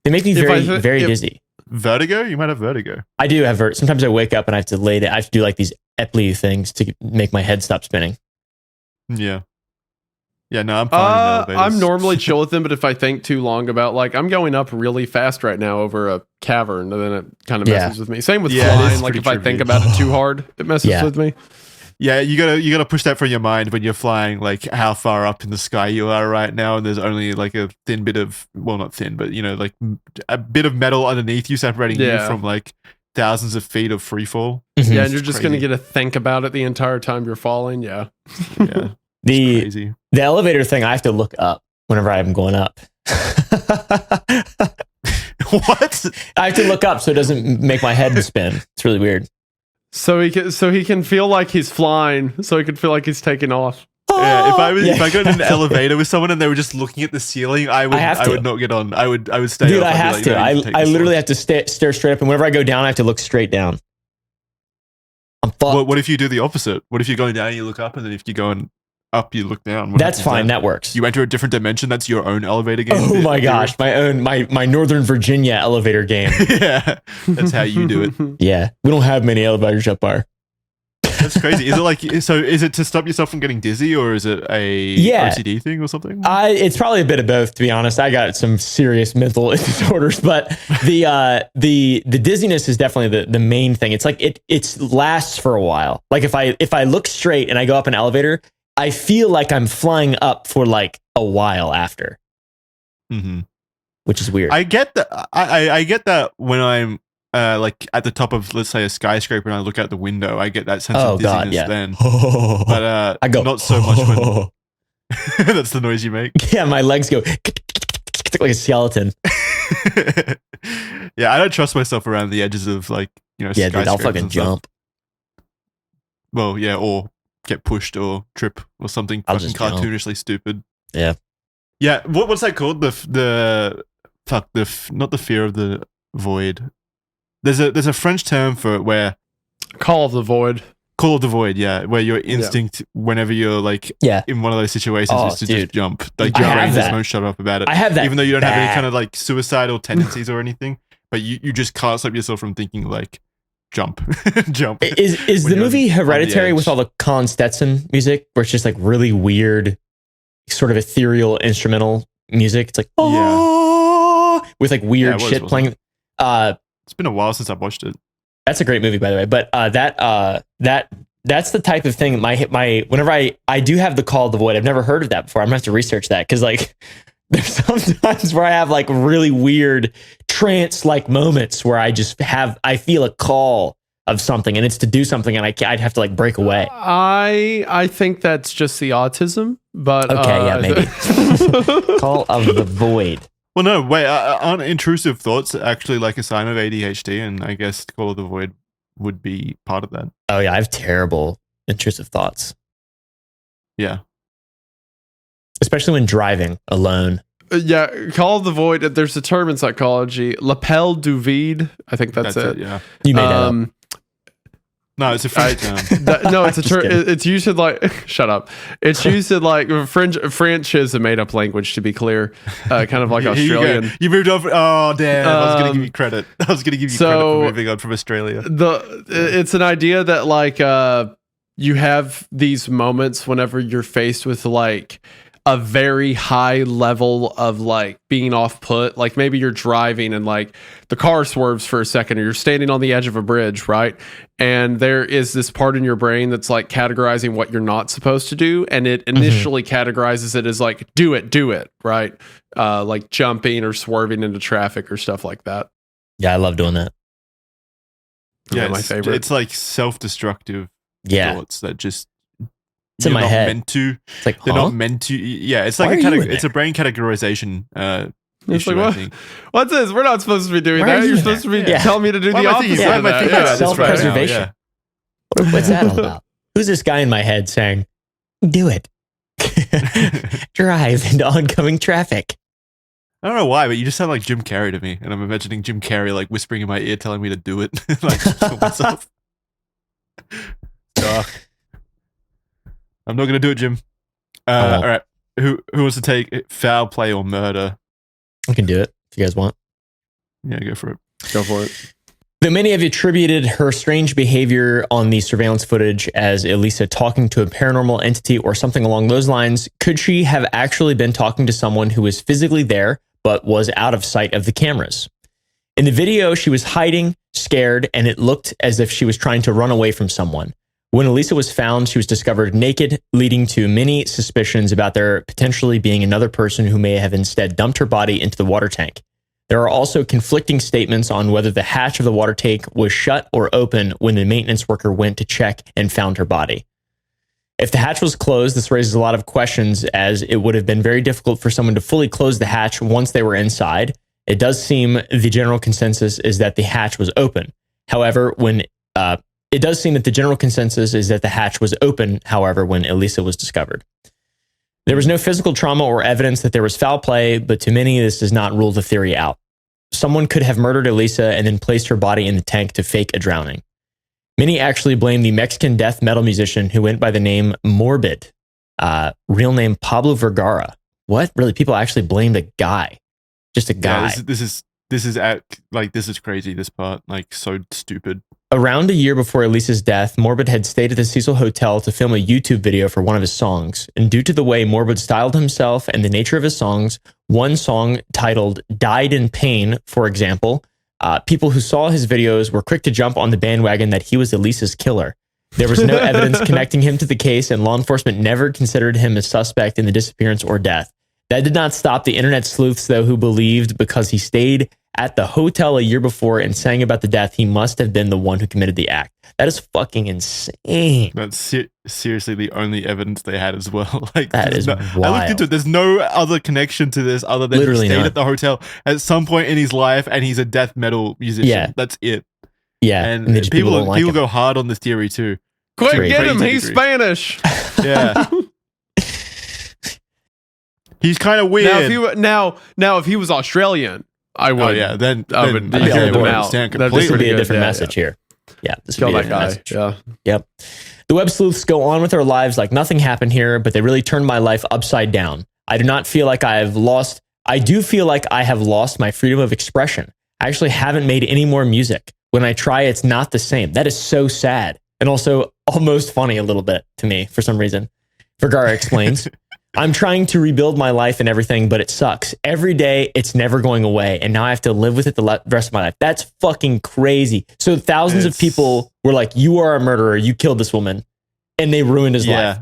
They make me very dizzy. Vertigo? You might have vertigo. I do have vertigo. Sometimes I wake up and I have to lay down. I have to do like these Epley things to make my head stop spinning. Yeah. Yeah, no, I'm fine with elevators. I'm normally chill with them, but if I think too long about, like, I'm going up really fast right now over a cavern, and then it kind of messes with me. Same with flying. Like, if I think about it too hard, it messes with me. Yeah, you gotta push that from your mind when you're flying, like how far up in the sky you are right now, and there's only like a thin bit of, well, not thin, but like a bit of metal underneath you separating you from like thousands of feet of free fall. Mm-hmm. Yeah, and you're just gonna get to think about it the entire time you're falling. Yeah, yeah. The elevator thing, I have to look up whenever I'm going up. What? I have to look up so it doesn't make my head spin. It's really weird. So he can feel like he's flying. So he can feel like he's taking off. Yeah, if I got in an elevator with someone and they were just looking at the ceiling, I would not get on. I would stay. Dude, off. I have to. I literally have to stare straight up, and whenever I go down, I have to look straight down. I'm fucked. What if you do the opposite? What if you're going down and you look up, and then if you're going up, you look down? That's fine. That works. You enter a different dimension. That's your own elevator game. Oh my gosh, my Northern Virginia elevator game. Yeah, that's how you do it. Yeah, we don't have many elevators up our. That's crazy. Is it like, so is it to stop yourself from getting dizzy, or is it a OCD thing or something? It's probably a bit of both, to be honest. I got some serious mental disorders, but the dizziness is definitely the main thing. It's like it lasts for a while. Like if I look straight and I go up an elevator, I feel like I'm flying up for like a while after. Mm-hmm. Which is weird. I get that. I get that when I'm like at the top of, let's say, a skyscraper and I look out the window, I get that sense of dizziness then. But I go not so much when that's the noise you make. Yeah, my legs go like a skeleton. Yeah, I don't trust myself around the edges of like, yeah, dude, I'll fucking jump. Well, yeah, or get pushed or trip or something fucking cartoonishly stupid. Yeah. Yeah, what's that called? Not the fear of the void. There's a French term for it where Call of the Void, yeah, where your instinct whenever you're like in one of those situations is to just jump. Like your brain just won't shut up about it. I have that, even though you don't have any kind of like suicidal tendencies or anything, but you just can't stop yourself from thinking like, jump, jump. Is the movie Hereditary with all the Colin Stetson music, where it's just like really weird, sort of ethereal instrumental music? It's like with like weird shit playing. It's been a while since I've watched it. That's a great movie, by the way. But that's the type of thing. Whenever I do have the Call of the Void, I've never heard of that before. I'm gonna have to research that, because like there's sometimes where I have like really weird trance like moments where I feel a call of something, and it's to do something, and I'd have to like break away. I think that's just the autism, but okay, yeah, maybe. Call of the Void. Well, no, wait, aren't intrusive thoughts actually like a sign of ADHD? And I guess Call of the Void would be part of that. Oh yeah, I have terrible intrusive thoughts. Yeah. Especially when driving alone. Yeah, Call of the Void, there's a term in psychology, lapel du vide. I think that's it. Yeah. You made that up. No, it's a French term. No, it's a term. It's used in like, shut up. It's used in like French is a made up language, to be clear. Kind of like Australian. You moved off. Oh, damn. I was going to give you credit. credit for moving on from Australia. It's an idea that like you have these moments whenever you're faced with like a very high level of like being off put. Like maybe you're driving and like the car swerves for a second, or you're standing on the edge of a bridge, right? And there is this part in your brain that's like categorizing what you're not supposed to do. And it initially categorizes it as like, do it, right? Like jumping or swerving into traffic or stuff like that. Yeah, I love doing that. Yeah, my favorite. It's like self-destructive thoughts that just it's in my head. Meant to. It's like, they're not meant to. Yeah, it's like it's a brain categorization issue, like, I think. What's this? We're not supposed to be doing that. You're supposed to be telling me to do the opposite of that. Yeah, self-preservation. What's that all about? Who's this guy in my head saying, do it? Drive into oncoming traffic. I don't know why, but you just sound like Jim Carrey to me. And I'm imagining Jim Carrey like whispering in my ear telling me to do it. Like, kill myself. I'm not going to do it, Jim. All right. Who wants to take foul play or murder? I can do it if you guys want. Yeah, go for it. Go for it. Though many have attributed her strange behavior on the surveillance footage as Elisa talking to a paranormal entity or something along those lines, could she have actually been talking to someone who was physically there but was out of sight of the cameras? In the video, she was hiding, scared, and it looked as if she was trying to run away from someone. When Elisa was found, she was discovered naked, leading to many suspicions about there potentially being another person who may have instead dumped her body into the water tank. There are also conflicting statements on whether the hatch of the water tank was shut or open when the maintenance worker went to check and found her body. If the hatch was closed, this raises a lot of questions, as it would have been very difficult for someone to fully close the hatch once they were inside. It does seem the general consensus is that the hatch was open. However, when the hatch was open, however, when Elisa was discovered. There was no physical trauma or evidence that there was foul play, but to many, this does not rule the theory out. Someone could have murdered Elisa and then placed her body in the tank to fake a drowning. Many actually blame the Mexican death metal musician who went by the name Morbid, real name Pablo Vergara. What? Really? People actually blamed a guy. Just a guy. Yeah, this is crazy, this part. Like, so stupid. Around a year before Elisa's death, Morbid had stayed at the Cecil Hotel to film a YouTube video for one of his songs. And due to the way Morbid styled himself and the nature of his songs, one song titled Died in Pain, for example, people who saw his videos were quick to jump on the bandwagon that he was Elisa's killer. There was no evidence connecting him to the case, and law enforcement never considered him a suspect in the disappearance or death. That did not stop the internet sleuths, though, who believed because he stayed at the hotel a year before and sang about the death, he must have been the one who committed the act. That is fucking insane. That's seriously the only evidence they had as well. Like, that is wild. I looked into it. There's no other connection to this other than Literally he stayed not. at the hotel at some point in his life and he's a death metal musician. Yeah. That's it. Yeah. And people go hard on this theory too. Quick, get him. He's Spanish. Yeah. He's kind of weird. Now, if he was Australian, I would. Oh yeah, then I would I hear him out. This would be a different message here. Yeah, this would be a different message. Yeah. Yep. The web sleuths go on with their lives like nothing happened here, but they really turned my life upside down. I do feel like I have lost my freedom of expression. I actually haven't made any more music. when I try, it's not the same. That is so sad. And also almost funny a little bit to me for some reason. Vergara explains, I'm trying to rebuild my life and everything, but it sucks. Every day, it's never going away. And now I have to live with it the rest of my life. That's fucking crazy. So thousands of people were like, you are a murderer. You killed this woman. And they ruined his life.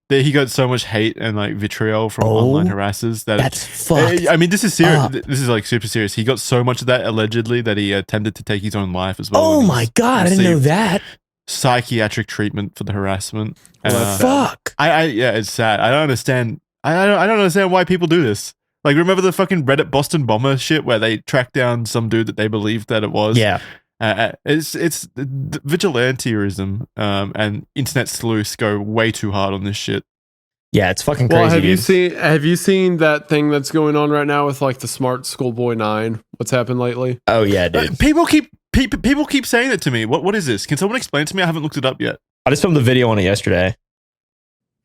He got so much hate and like vitriol from online harassers that's fucked. I mean, this is serious. This is like super serious. He got so much of that allegedly that he attempted to take his own life as well. Oh my God, I didn't know that. Psychiatric treatment for the harassment. Fuck. Yeah, it's sad. I don't understand. I don't understand why people do this. Like, remember the fucking Reddit Boston bomber shit where they tracked down some dude that they believed that it was? Yeah. It's vigilanteism and internet sleuths go way too hard on this shit. Yeah, it's fucking crazy. Well, have you seen that thing that's going on right now with like the Smart Schoolboy 9? What's happened lately? Oh yeah, dude. People keep saying it to me. What is this? Can someone explain to me? I haven't looked it up yet. I just filmed the video on it yesterday.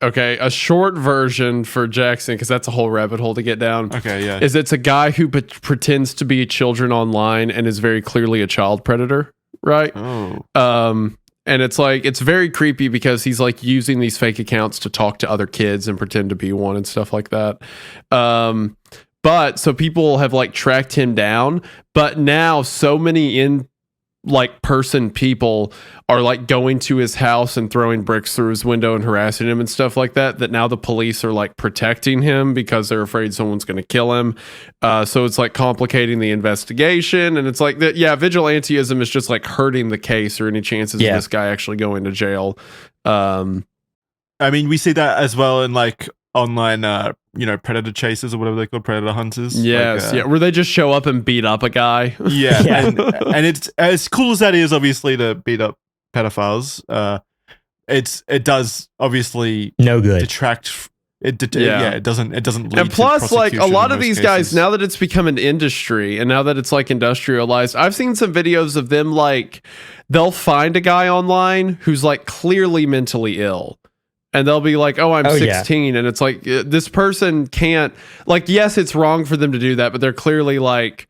Okay, a short version for Jackson, because that's a whole rabbit hole to get down. Okay, yeah. Is it's a guy who pretends to be children online and is very clearly a child predator, right? Oh. And it's like, it's very creepy because he's like using these fake accounts to talk to other kids and pretend to be one and stuff like that. But so people have like tracked him down, but now so many person people are like going to his house and throwing bricks through his window and harassing him and stuff like that now the police are like protecting him because they're afraid someone's going to kill him. So it's like complicating the investigation, and it's like that. Yeah, vigilanteism is just like hurting the case or any chances of this guy actually going to jail. I mean, we see that as well in like online predator chasers or whatever they call predator hunters. Yes, where they just show up and beat up a guy. Yeah. And it's as cool as that is, obviously, to beat up pedophiles. It does obviously no good detract. It doesn't lead. And plus, to like a lot of these cases. guys, now that it's become an industry and now that it's like industrialized, I've seen some videos of them like they'll find a guy online who's like clearly mentally ill. And they'll be like, I'm 16. And it's like, this person can't, like, yes, it's wrong for them to do that, but they're clearly like,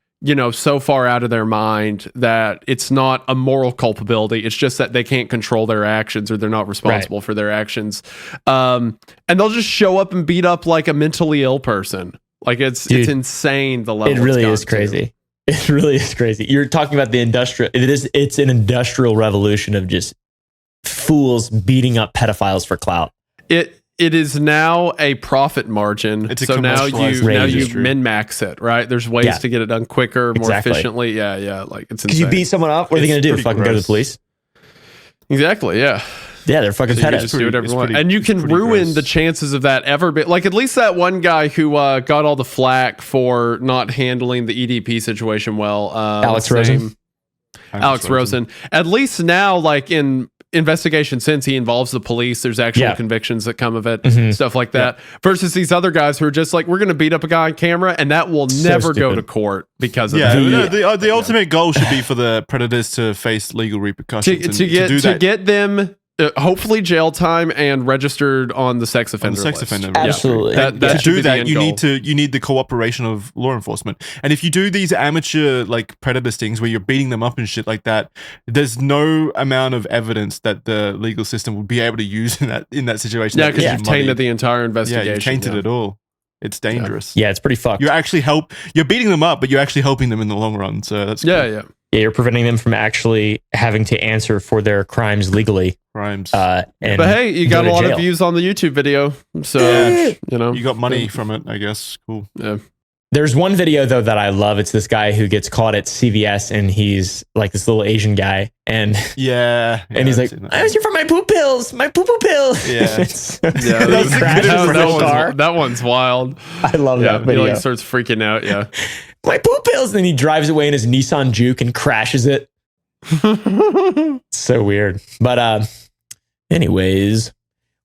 so far out of their mind that it's not a moral culpability. It's just that they can't control their actions or they're not responsible for their actions. And they'll just show up and beat up like a mentally ill person. Like it's insane the level. It really is crazy. It really is crazy. You're talking about the it's an industrial revolution of just fools beating up pedophiles for clout. It is now a profit margin. So now you min-max it, right? There's ways to get it done quicker, more efficiently. Yeah. Like it's insane. Because you beat someone up, what are they going to do? Fucking go to the police? Exactly. Yeah. Yeah, they're fucking pedos. Just do whatever you want. And you can ruin the chances of that ever be like at least that one guy who got all the flack for not handling the EDP situation well. Alex Rosen. Alex Rosen. At least now, like in investigation since he involves the police, there's actual convictions that come of it, stuff like that, versus these other guys who are just like, we're going to beat up a guy on camera and that will never go to court because of that. The ultimate goal should be for the predators to face legal repercussions to get them hopefully jail time and registered on the sex offender list. Absolutely. To do that, you need the cooperation of law enforcement. And if you do these amateur like predator stings where you're beating them up and shit like that, there's no amount of evidence that the legal system would be able to use in that situation. Yeah, because you've tainted the entire investigation. Yeah, you've tainted it all. It's dangerous. Yeah, it's pretty fucked. You're beating them up, but you're actually helping them in the long run. So that's cool. Yeah, you're preventing them from actually having to answer for their crimes legally. But hey, you got a lot of views on the YouTube video, so you got money from it, I guess. Cool. Yeah. There's one video though that I love. It's this guy who gets caught at CVS, and he's like this little Asian guy, and and he's like, "I was here for my poop pills, my poo pills." Yeah, that one's wild. I love that video. He like starts freaking out. Yeah, my poop pills. And then he drives away in his Nissan Juke and crashes it. So weird. But anyways,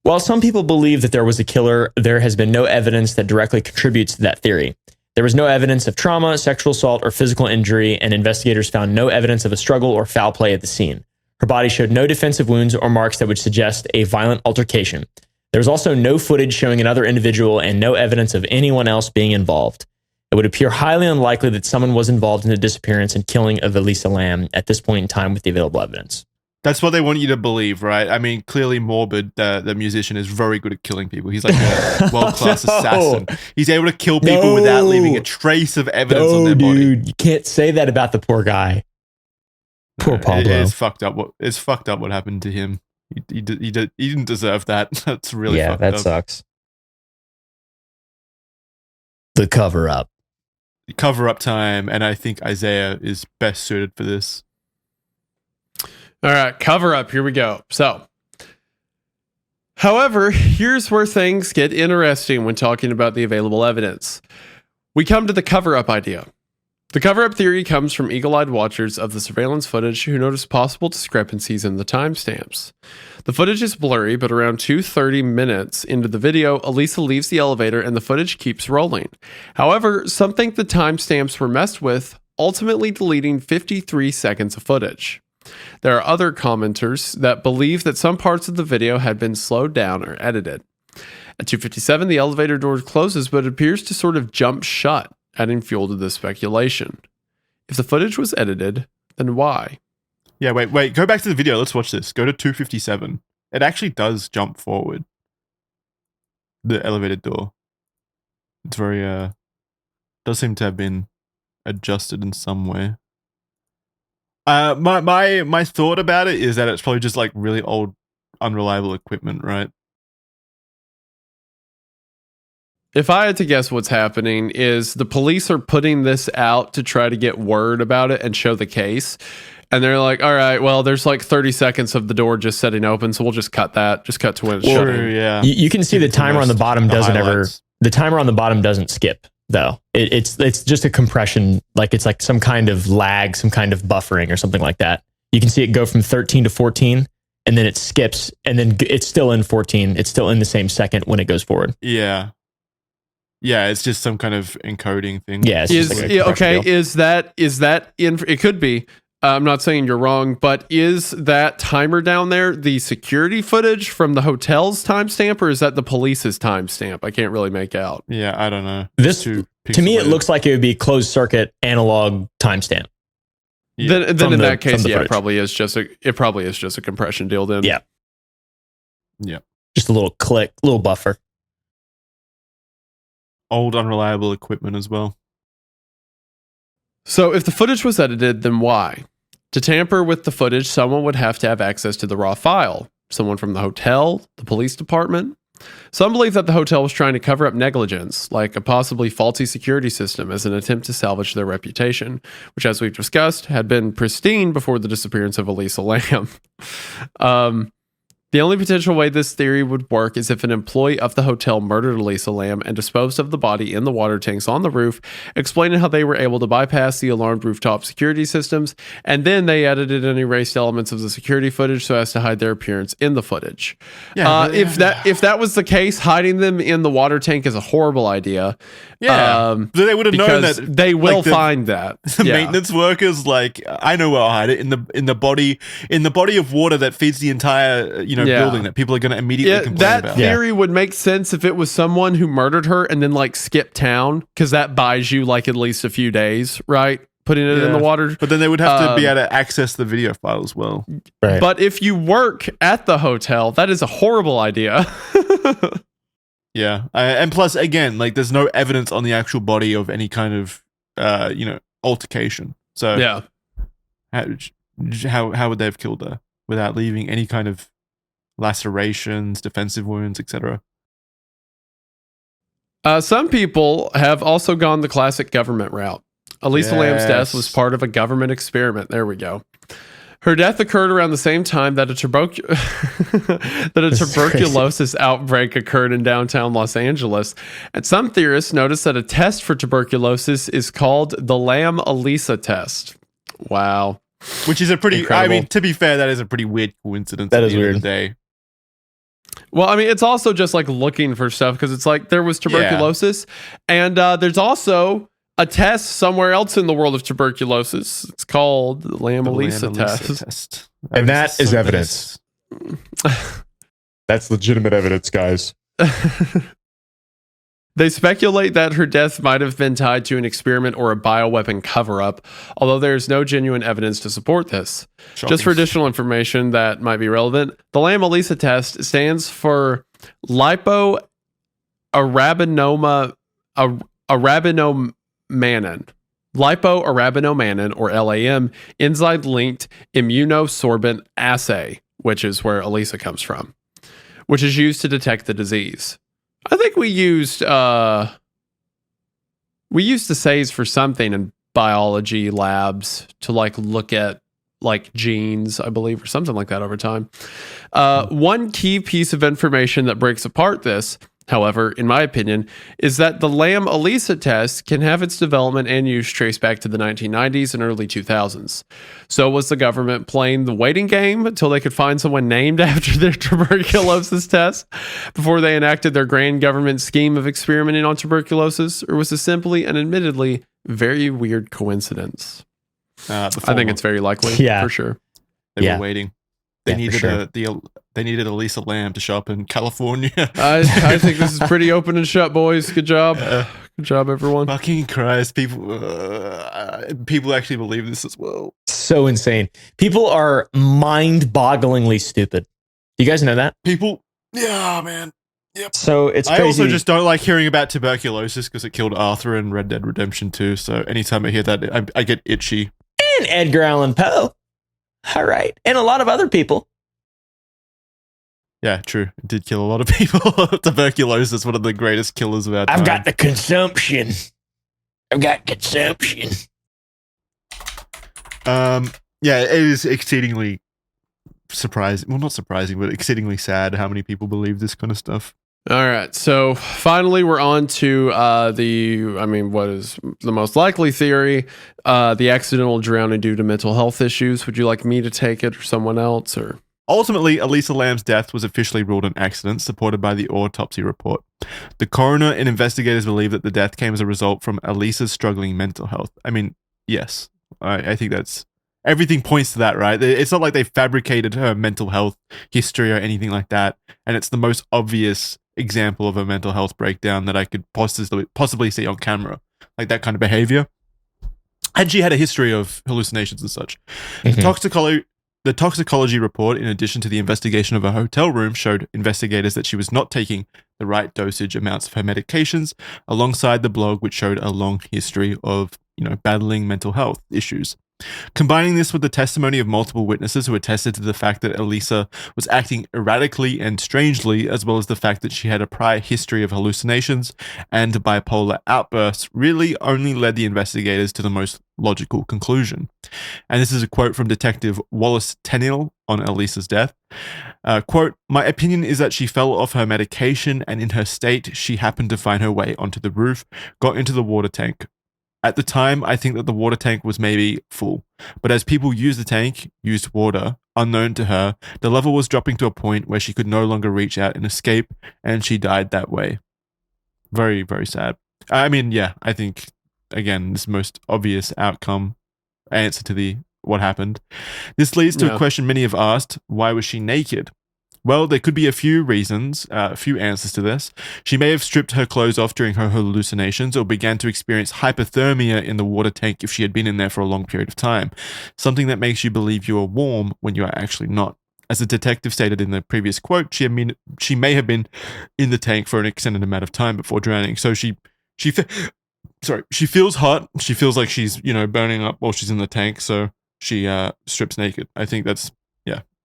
while some people believe that there was a killer, there has been no evidence that directly contributes to that theory. There was no evidence of trauma, sexual assault, or physical injury, and investigators found no evidence of a struggle or foul play at the scene. Her body showed no defensive wounds or marks that would suggest a violent altercation. There was also no footage showing another individual and no evidence of anyone else being involved. It would appear highly unlikely that someone was involved in the disappearance and killing of Elisa Lam at this point in time with the available evidence. That's what they want you to believe, right? I mean, clearly Morbid, the musician, is very good at killing people. He's like a world-class assassin. He's able to kill people without leaving a trace of evidence on their body. Dude, you can't say that about the poor guy. Poor Pablo. It's fucked up. It's fucked up what happened to him. He didn't deserve that. That's really fucked up. Yeah, that sucks. The cover-up. Cover-up time, and I think Isaiah is best suited for this. All right, cover up. Here we go. So, however, here's where things get interesting when talking about the available evidence. We come to the cover up idea. The cover up theory comes from eagle-eyed watchers of the surveillance footage who notice possible discrepancies in the timestamps. The footage is blurry, but around 2:30 minutes into the video, Elisa leaves the elevator and the footage keeps rolling. However, some think the timestamps were messed with, ultimately deleting 53 seconds of footage. There are other commenters that believe that some parts of the video had been slowed down or edited. At 2:57, the elevator door closes, but it appears to sort of jump shut, adding fuel to this speculation. If the footage was edited, then why? Yeah, wait. Go back to the video. Let's watch this. Go to 2:57. It actually does jump forward. The elevator door. It's very, does seem to have been adjusted in some way. My thought about it is that it's probably just like really old, unreliable equipment, right? If I had to guess what's happening is the police are putting this out to try to get word about it and show the case. And they're like, all right, well, there's like 30 seconds of the door just setting open, so we'll just cut that. Just cut to when it's shutting. Yeah. You can see the timer on the bottom doesn't highlights. the timer on the bottom doesn't skip though. It's just a compression, like it's like some kind of lag, some kind of buffering or something like that. You can see it go from 13 to 14 and then it skips and then it's still in 14. It's still in the same second when it goes forward. Yeah. Yeah, it's just some kind of encoding thing. Yeah. It's just like okay. Is that in? It could be. I'm not saying you're wrong, but is that timer down there the security footage from the hotel's timestamp, or is that the police's timestamp? I can't really make out. Yeah, I don't know. This to me, it looks like it would be closed circuit analog timestamp. Yeah. Then in that case, yeah, it probably is just a compression deal. Then yeah, just a little click, little buffer. Old, unreliable equipment as well. So if the footage was edited, then why? To tamper with the footage, someone would have to have access to the raw file. Someone from the hotel, the police department. Some believe that the hotel was trying to cover up negligence, like a possibly faulty security system, as an attempt to salvage their reputation, which, as we've discussed, had been pristine before the disappearance of Elisa Lam. The only potential way this theory would work is if an employee of the hotel murdered Elisa Lam and disposed of the body in the water tanks on the roof, explaining how they were able to bypass the alarmed rooftop security systems, and then they edited and erased elements of the security footage so as to hide their appearance in the footage. Yeah, if that was the case, hiding them in the water tank is a horrible idea. Yeah, so they would have known that they will find that. The maintenance workers, like, I know where I'll hide it, in the body of water that feeds the entire building that people are going to immediately complain about. That theory would make sense if it was someone who murdered her and then like skipped town, because that buys you like at least a few days, right? Putting it in the water. But then they would have to be able to access the video file as well. Right. But if you work at the hotel, that is a horrible idea. Yeah. And plus, again, like, there's no evidence on the actual body of any kind of, altercation. So yeah, how would they have killed her without leaving any kind of lacerations, defensive wounds, etc.? Some people have also gone the classic government route. Elisa Lam's death was part of a government experiment. There we go. Her death occurred around the same time that a tuberculosis outbreak occurred in downtown Los Angeles. And some theorists noticed that a test for tuberculosis is called the Lam-Elisa test. Wow. Which is a pretty, incredible. I mean, to be fair, that is a pretty weird coincidence. That is weird. Of the day. Well, I mean, it's also just like looking for stuff, because it's like there was tuberculosis, and there's also a test somewhere else in the world of tuberculosis. It's called the Lam-Elisa test. And that is evidence. That's legitimate evidence, guys. They speculate that her death might have been tied to an experiment or a bioweapon cover-up, although there is no genuine evidence to support this. Shocking. Just for additional information that might be relevant, the Lam Elisa test stands for lipoarabinoma arabinomannan. Lipoarabinomannan, or LAM, enzyme-linked immunosorbent assay, which is where Elisa comes from, which is used to detect the disease. I think we used assays for something in biology labs to like look at like genes, I believe, or something like that over time. One key piece of information that breaks apart this, however, in my opinion, is that the Lam Elisa test can have its development and use traced back to the 1990s and early 2000s. So was the government playing the waiting game until they could find someone named after their tuberculosis test before they enacted their grand government scheme of experimenting on tuberculosis? Or was this simply an admittedly very weird coincidence? I think it's very likely, for sure. They were waiting. They needed they needed Elisa Lam to show up in California. I think this is pretty open and shut, boys. Good job. Good job, everyone. Fucking Christ. People actually believe this as well. So insane. People are mind-bogglingly stupid. You guys know that? Yeah, man. Yep. So it's crazy. I also just don't like hearing about tuberculosis because it killed Arthur in Red Dead Redemption 2. So anytime I hear that, I get itchy. And Edgar Allan Poe. All right. And a lot of other people. Yeah, true. It did kill a lot of people. Tuberculosis, one of the greatest killers of our time. I've got the consumption. Yeah, it is exceedingly surprising. Well, not surprising, but exceedingly sad how many people believe this kind of stuff. All right. So finally, we're on to what is the most likely theory? The accidental drowning due to mental health issues. Would you like me to take it or someone else? Or ultimately, Elisa Lam's death was officially ruled an accident, supported by the autopsy report. The coroner and investigators believe that the death came as a result from Elisa's struggling mental health. I mean, yes, I think that's everything points to that, right? It's not like they fabricated her mental health history or anything like that, and it's the most obvious example of a mental health breakdown that I could possibly see on camera, like that kind of behavior. And she had a history of hallucinations and such. Mm-hmm. The toxicology report, in addition to the investigation of a hotel room, showed investigators that she was not taking the right dosage amounts of her medications, alongside the blog, which showed a long history of, battling mental health issues. Combining this with the testimony of multiple witnesses who attested to the fact that Elisa was acting erratically and strangely, as well as the fact that she had a prior history of hallucinations and bipolar outbursts, really only led the investigators to the most logical conclusion. And this is a quote from Detective Wallace Tenniel on Elisa's death. Quote, "My opinion is that she fell off her medication, and in her state, she happened to find her way onto the roof, got into the water tank. At the time, I think that the water tank was maybe full, but as people used the tank, used water, unknown to her, the level was dropping to a point where she could no longer reach out and escape, and she died that way." Very, very sad. I mean, yeah, I think, again, this most obvious answer to what happened. This leads to a question many have asked: why was she naked? Well, there could be a few reasons, a few answers to this. She may have stripped her clothes off during her hallucinations or began to experience hypothermia in the water tank if she had been in there for a long period of time, something that makes you believe you are warm when you are actually not. As the detective stated in the previous quote, she may have been in the tank for an extended amount of time before drowning. So she feels hot. She feels like she's, burning up while she's in the tank. So she strips naked. I think that's,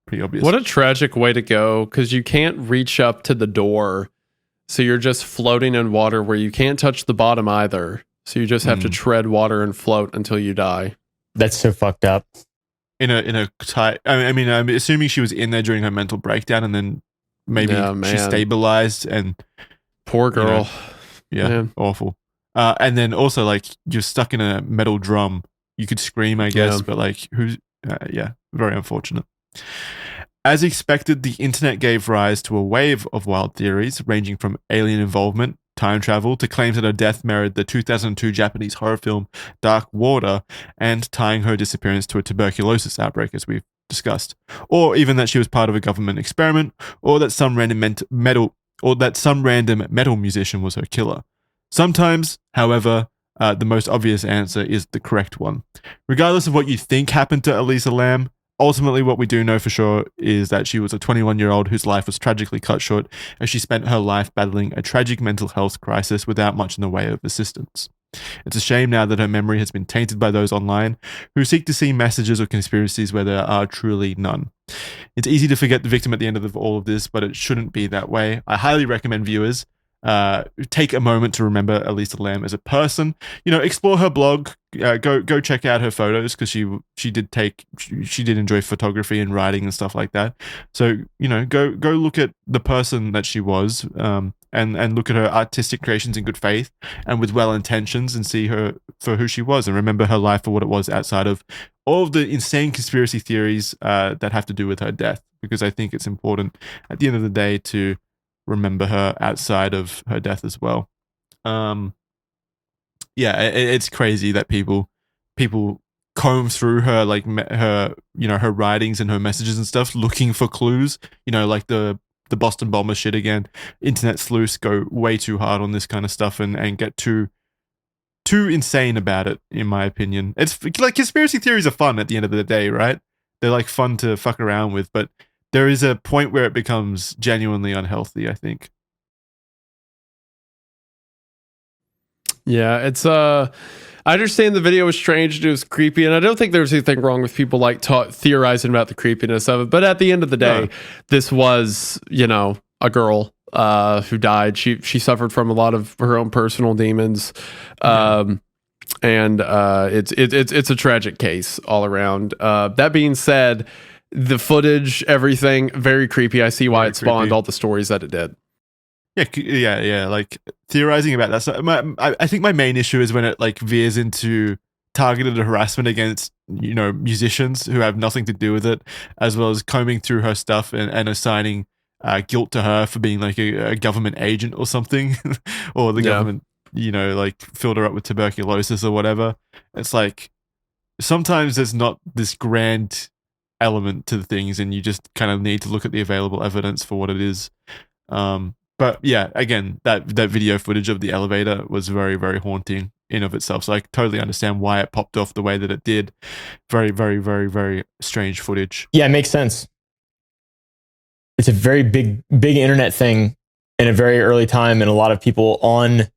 pretty obvious. What a tragic way to go, because you can't reach up to the door, so you're just floating in water where you can't touch the bottom either. So you just have to tread water and float until you die. That's so fucked up. In a tight. I mean, I'm assuming she was in there during her mental breakdown, and then maybe she stabilized. And poor girl. Awful. And then also, like, you're stuck in a metal drum. You could scream, I guess, but like, who's? Very unfortunate. As expected, the internet gave rise to a wave of wild theories, ranging from alien involvement, time travel, to claims that her death mirrored the 2002 Japanese horror film Dark Water, and tying her disappearance to a tuberculosis outbreak, as we've discussed, or even that she was part of a government experiment, or that some random metal musician was her killer. Sometimes, however, the most obvious answer is the correct one. Regardless of what you think happened to Elisa Lam, ultimately what we do know for sure is that she was a 21-year-old whose life was tragically cut short as she spent her life battling a tragic mental health crisis without much in the way of assistance. It's a shame now that her memory has been tainted by those online who seek to see messages or conspiracies where there are truly none. It's easy to forget the victim at the end of all of this, but it shouldn't be that way. I highly recommend viewers take a moment to remember Elisa Lam as a person. Explore her blog. Go check out her photos because she did enjoy photography and writing and stuff like that. So go look at the person that she was, and look at her artistic creations in good faith and with well intentions, and see her for who she was, and remember her life for what it was outside of all of the insane conspiracy theories that have to do with her death. Because I think it's important at the end of the day to remember her outside of her death as well. It's crazy that people comb through her, like her her writings and her messages and stuff, looking for clues. Like the Boston bomber shit again. Internet sleuths go way too hard on this kind of stuff and get too insane about it, in my opinion. It's like conspiracy theories are fun at the end of the day, right? They're like fun to fuck around with, but there is a point where it becomes genuinely unhealthy, I think. Yeah, it's I understand the video was strange and it was creepy, and I don't think there's anything wrong with people like theorizing about the creepiness of it. But at the end of the day, this was, a girl who died. She suffered from a lot of her own personal demons, and it's a tragic case all around. That being said, the footage, everything, very creepy. I see why it spawned all the stories that it did. Yeah. Like theorizing about that. So I think my main issue is when it like veers into targeted harassment against musicians who have nothing to do with it, as well as combing through her stuff and assigning guilt to her for being like a government agent or something, or the government like filled her up with tuberculosis or whatever. It's like sometimes there's not this grand element to the things, and you just kind of need to look at the available evidence for what it is. But yeah, again, that video footage of the elevator was very, very haunting in of itself. So I totally understand why it popped off the way that it did. Very, very, very, very strange footage. Yeah, it makes sense. It's a very big internet thing in a very early time, and a lot of people on.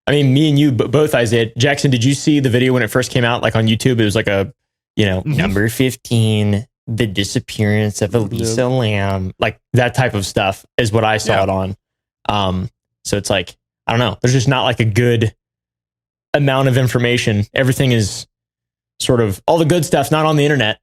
I mean, me and you both, Isaiah. Jackson, did you see the video when it first came out? Like on YouTube, it was like a number 15. The disappearance of Elisa Lam, like that type of stuff is what I saw it on. So it's like, I don't know. There's just not like a good amount of information. Everything is sort of all the good stuff's not on the internet.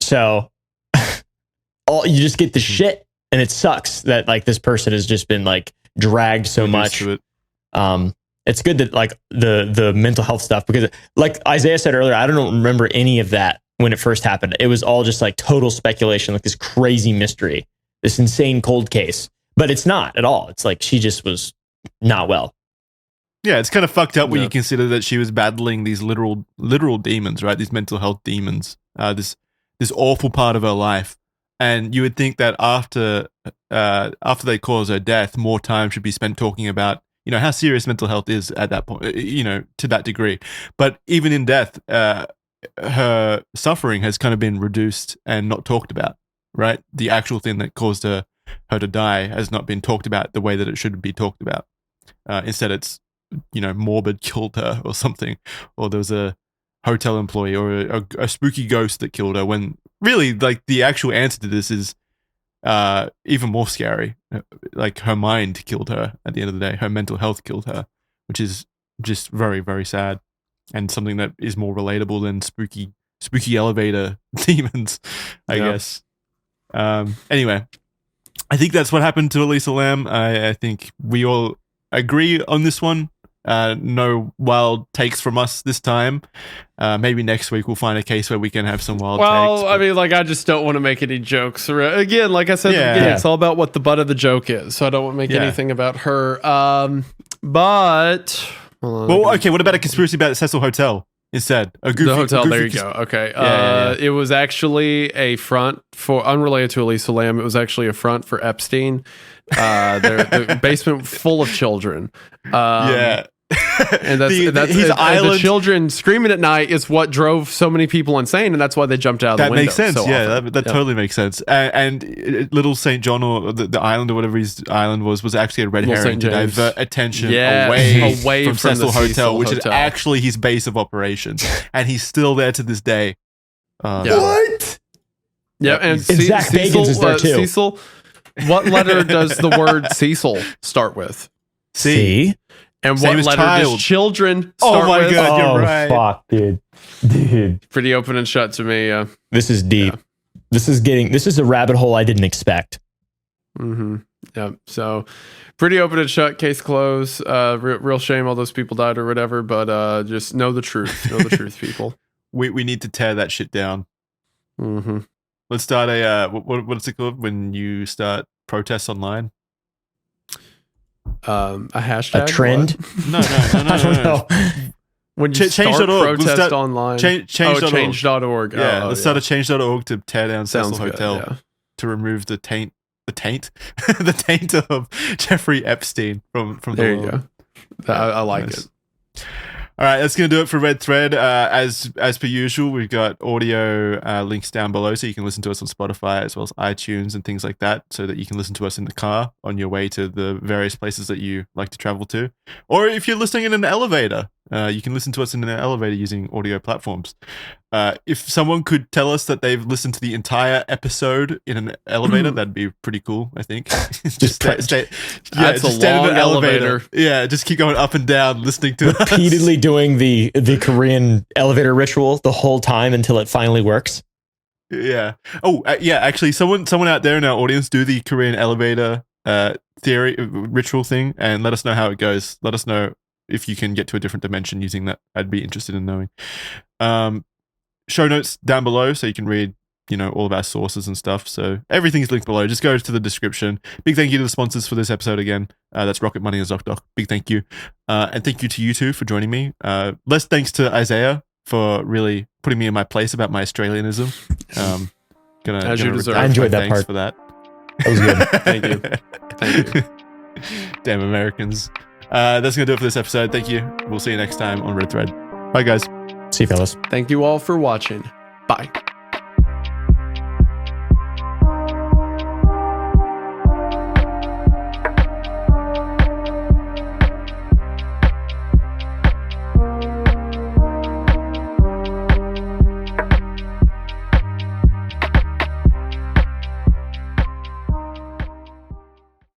So you just get the shit, and it sucks that like this person has just been like dragged so much. It's good that like the mental health stuff, because like Isaiah said earlier, I don't remember any of that when it first happened. It was all just like total speculation, like this crazy mystery, this insane cold case. But it's not at all. It's like she just was not well. Yeah, it's kind of fucked up when you consider that she was battling these literal demons, right? These mental health demons. This awful part of her life, and you would think that after they cause her death, more time should be spent talking about how serious mental health is at that point, to that degree. But even in death, her suffering has kind of been reduced and not talked about, right? The actual thing that caused her to die has not been talked about the way that it should be talked about. Instead, it's morbid killed her or something, or there was a hotel employee or a spooky ghost that killed her, when really like the actual answer to this is even more scary. Like her mind killed her at the end of the day. Her mental health killed her, which is just very, very sad, and something that is more relatable than spooky elevator demons, I guess. Anyway, I think that's what happened to Elisa Lam. I think we all agree on this one. No wild takes from us this time. Maybe next week we'll find a case where we can have some wild takes. Well, I mean, like, I just don't want to make any jokes. Again, like I said at the beginning, it's all about what the butt of the joke is. So I don't want to make anything about her. But... Well, okay, what about a conspiracy about the Cecil Hotel instead? The hotel, there you go. Okay. It was actually a front for, unrelated to Elisa Lam, it was actually a front for Epstein. The basement full of children. And that's his island. the children screaming at night is what drove so many people insane, and that's why they jumped out of the window. That makes sense. so Yeah, often. that totally makes sense. And Little St. John, or the island or whatever his island was actually a red Little herring St. to James. divert attention Yes, away from Cecil the Hotel, Cecil which is Hotel. actually his base of operations, and he's still there to this day. What? Yeah, Yep, and he's- And Zach Bagans is there too. Cecil, what letter does the word Cecil start with? See? And Same what as letter child. does children Oh start my with? God. You're Oh, right. fuck, dude. Pretty open and shut to me. This is deep. Yeah. This is a rabbit hole I didn't expect. Mm-hmm. Yeah. So pretty open and shut. Case closed. Real shame all those people died or whatever. But just know the truth. Know the truth, people. We need to tear that shit down. Mm-hmm. Let's start a what's it called when you start protests online? A hashtag. A trend? What? No. I don't know. When you start Change.org. Let's protest start- online. Change.org. Change.org. Yeah, Oh, let's start a change.org to tear down Sounds Cecil good, Hotel yeah. to remove the taint the taint of Jeffrey Epstein from There the you world. go. I like Nice. it. All right, that's going to do it for Red Thread. As per usual, we've got audio links down below, so you can listen to us on Spotify as well as iTunes and things like that, so that you can listen to us in the car on your way to the various places that you like to travel to. Or if you're listening in an elevator, you can listen to us in an elevator using audio platforms. If someone could tell us that they've listened to the entire episode in an elevator, that'd be pretty cool, I think. just That's stand a in an long elevator. Yeah, just keep going up and down listening to us. Repeatedly doing the Korean elevator ritual the whole time until it finally works. Yeah. Oh, yeah. Actually, someone out there in our audience do the Korean elevator theory ritual thing, and let us know how it goes. Let us know if you can get to a different dimension using that. I'd be interested in knowing. Show notes down below, so you can read, all of our sources and stuff. So everything's linked below. Just go to the description. Big thank you to the sponsors for this episode again. That's Rocket Money and ZocDoc. Big thank you, and thank you to you two for joining me. Less thanks to Isaiah for really putting me in my place about my Australianism. As you deserve. I enjoyed that thanks part. for that. That was good. Thank you. Thank you. Damn Americans. That's gonna do it for this episode. Thank you. We'll see you next time on Red Thread. Bye, guys. See you, fellas. Thank you all for watching. Bye.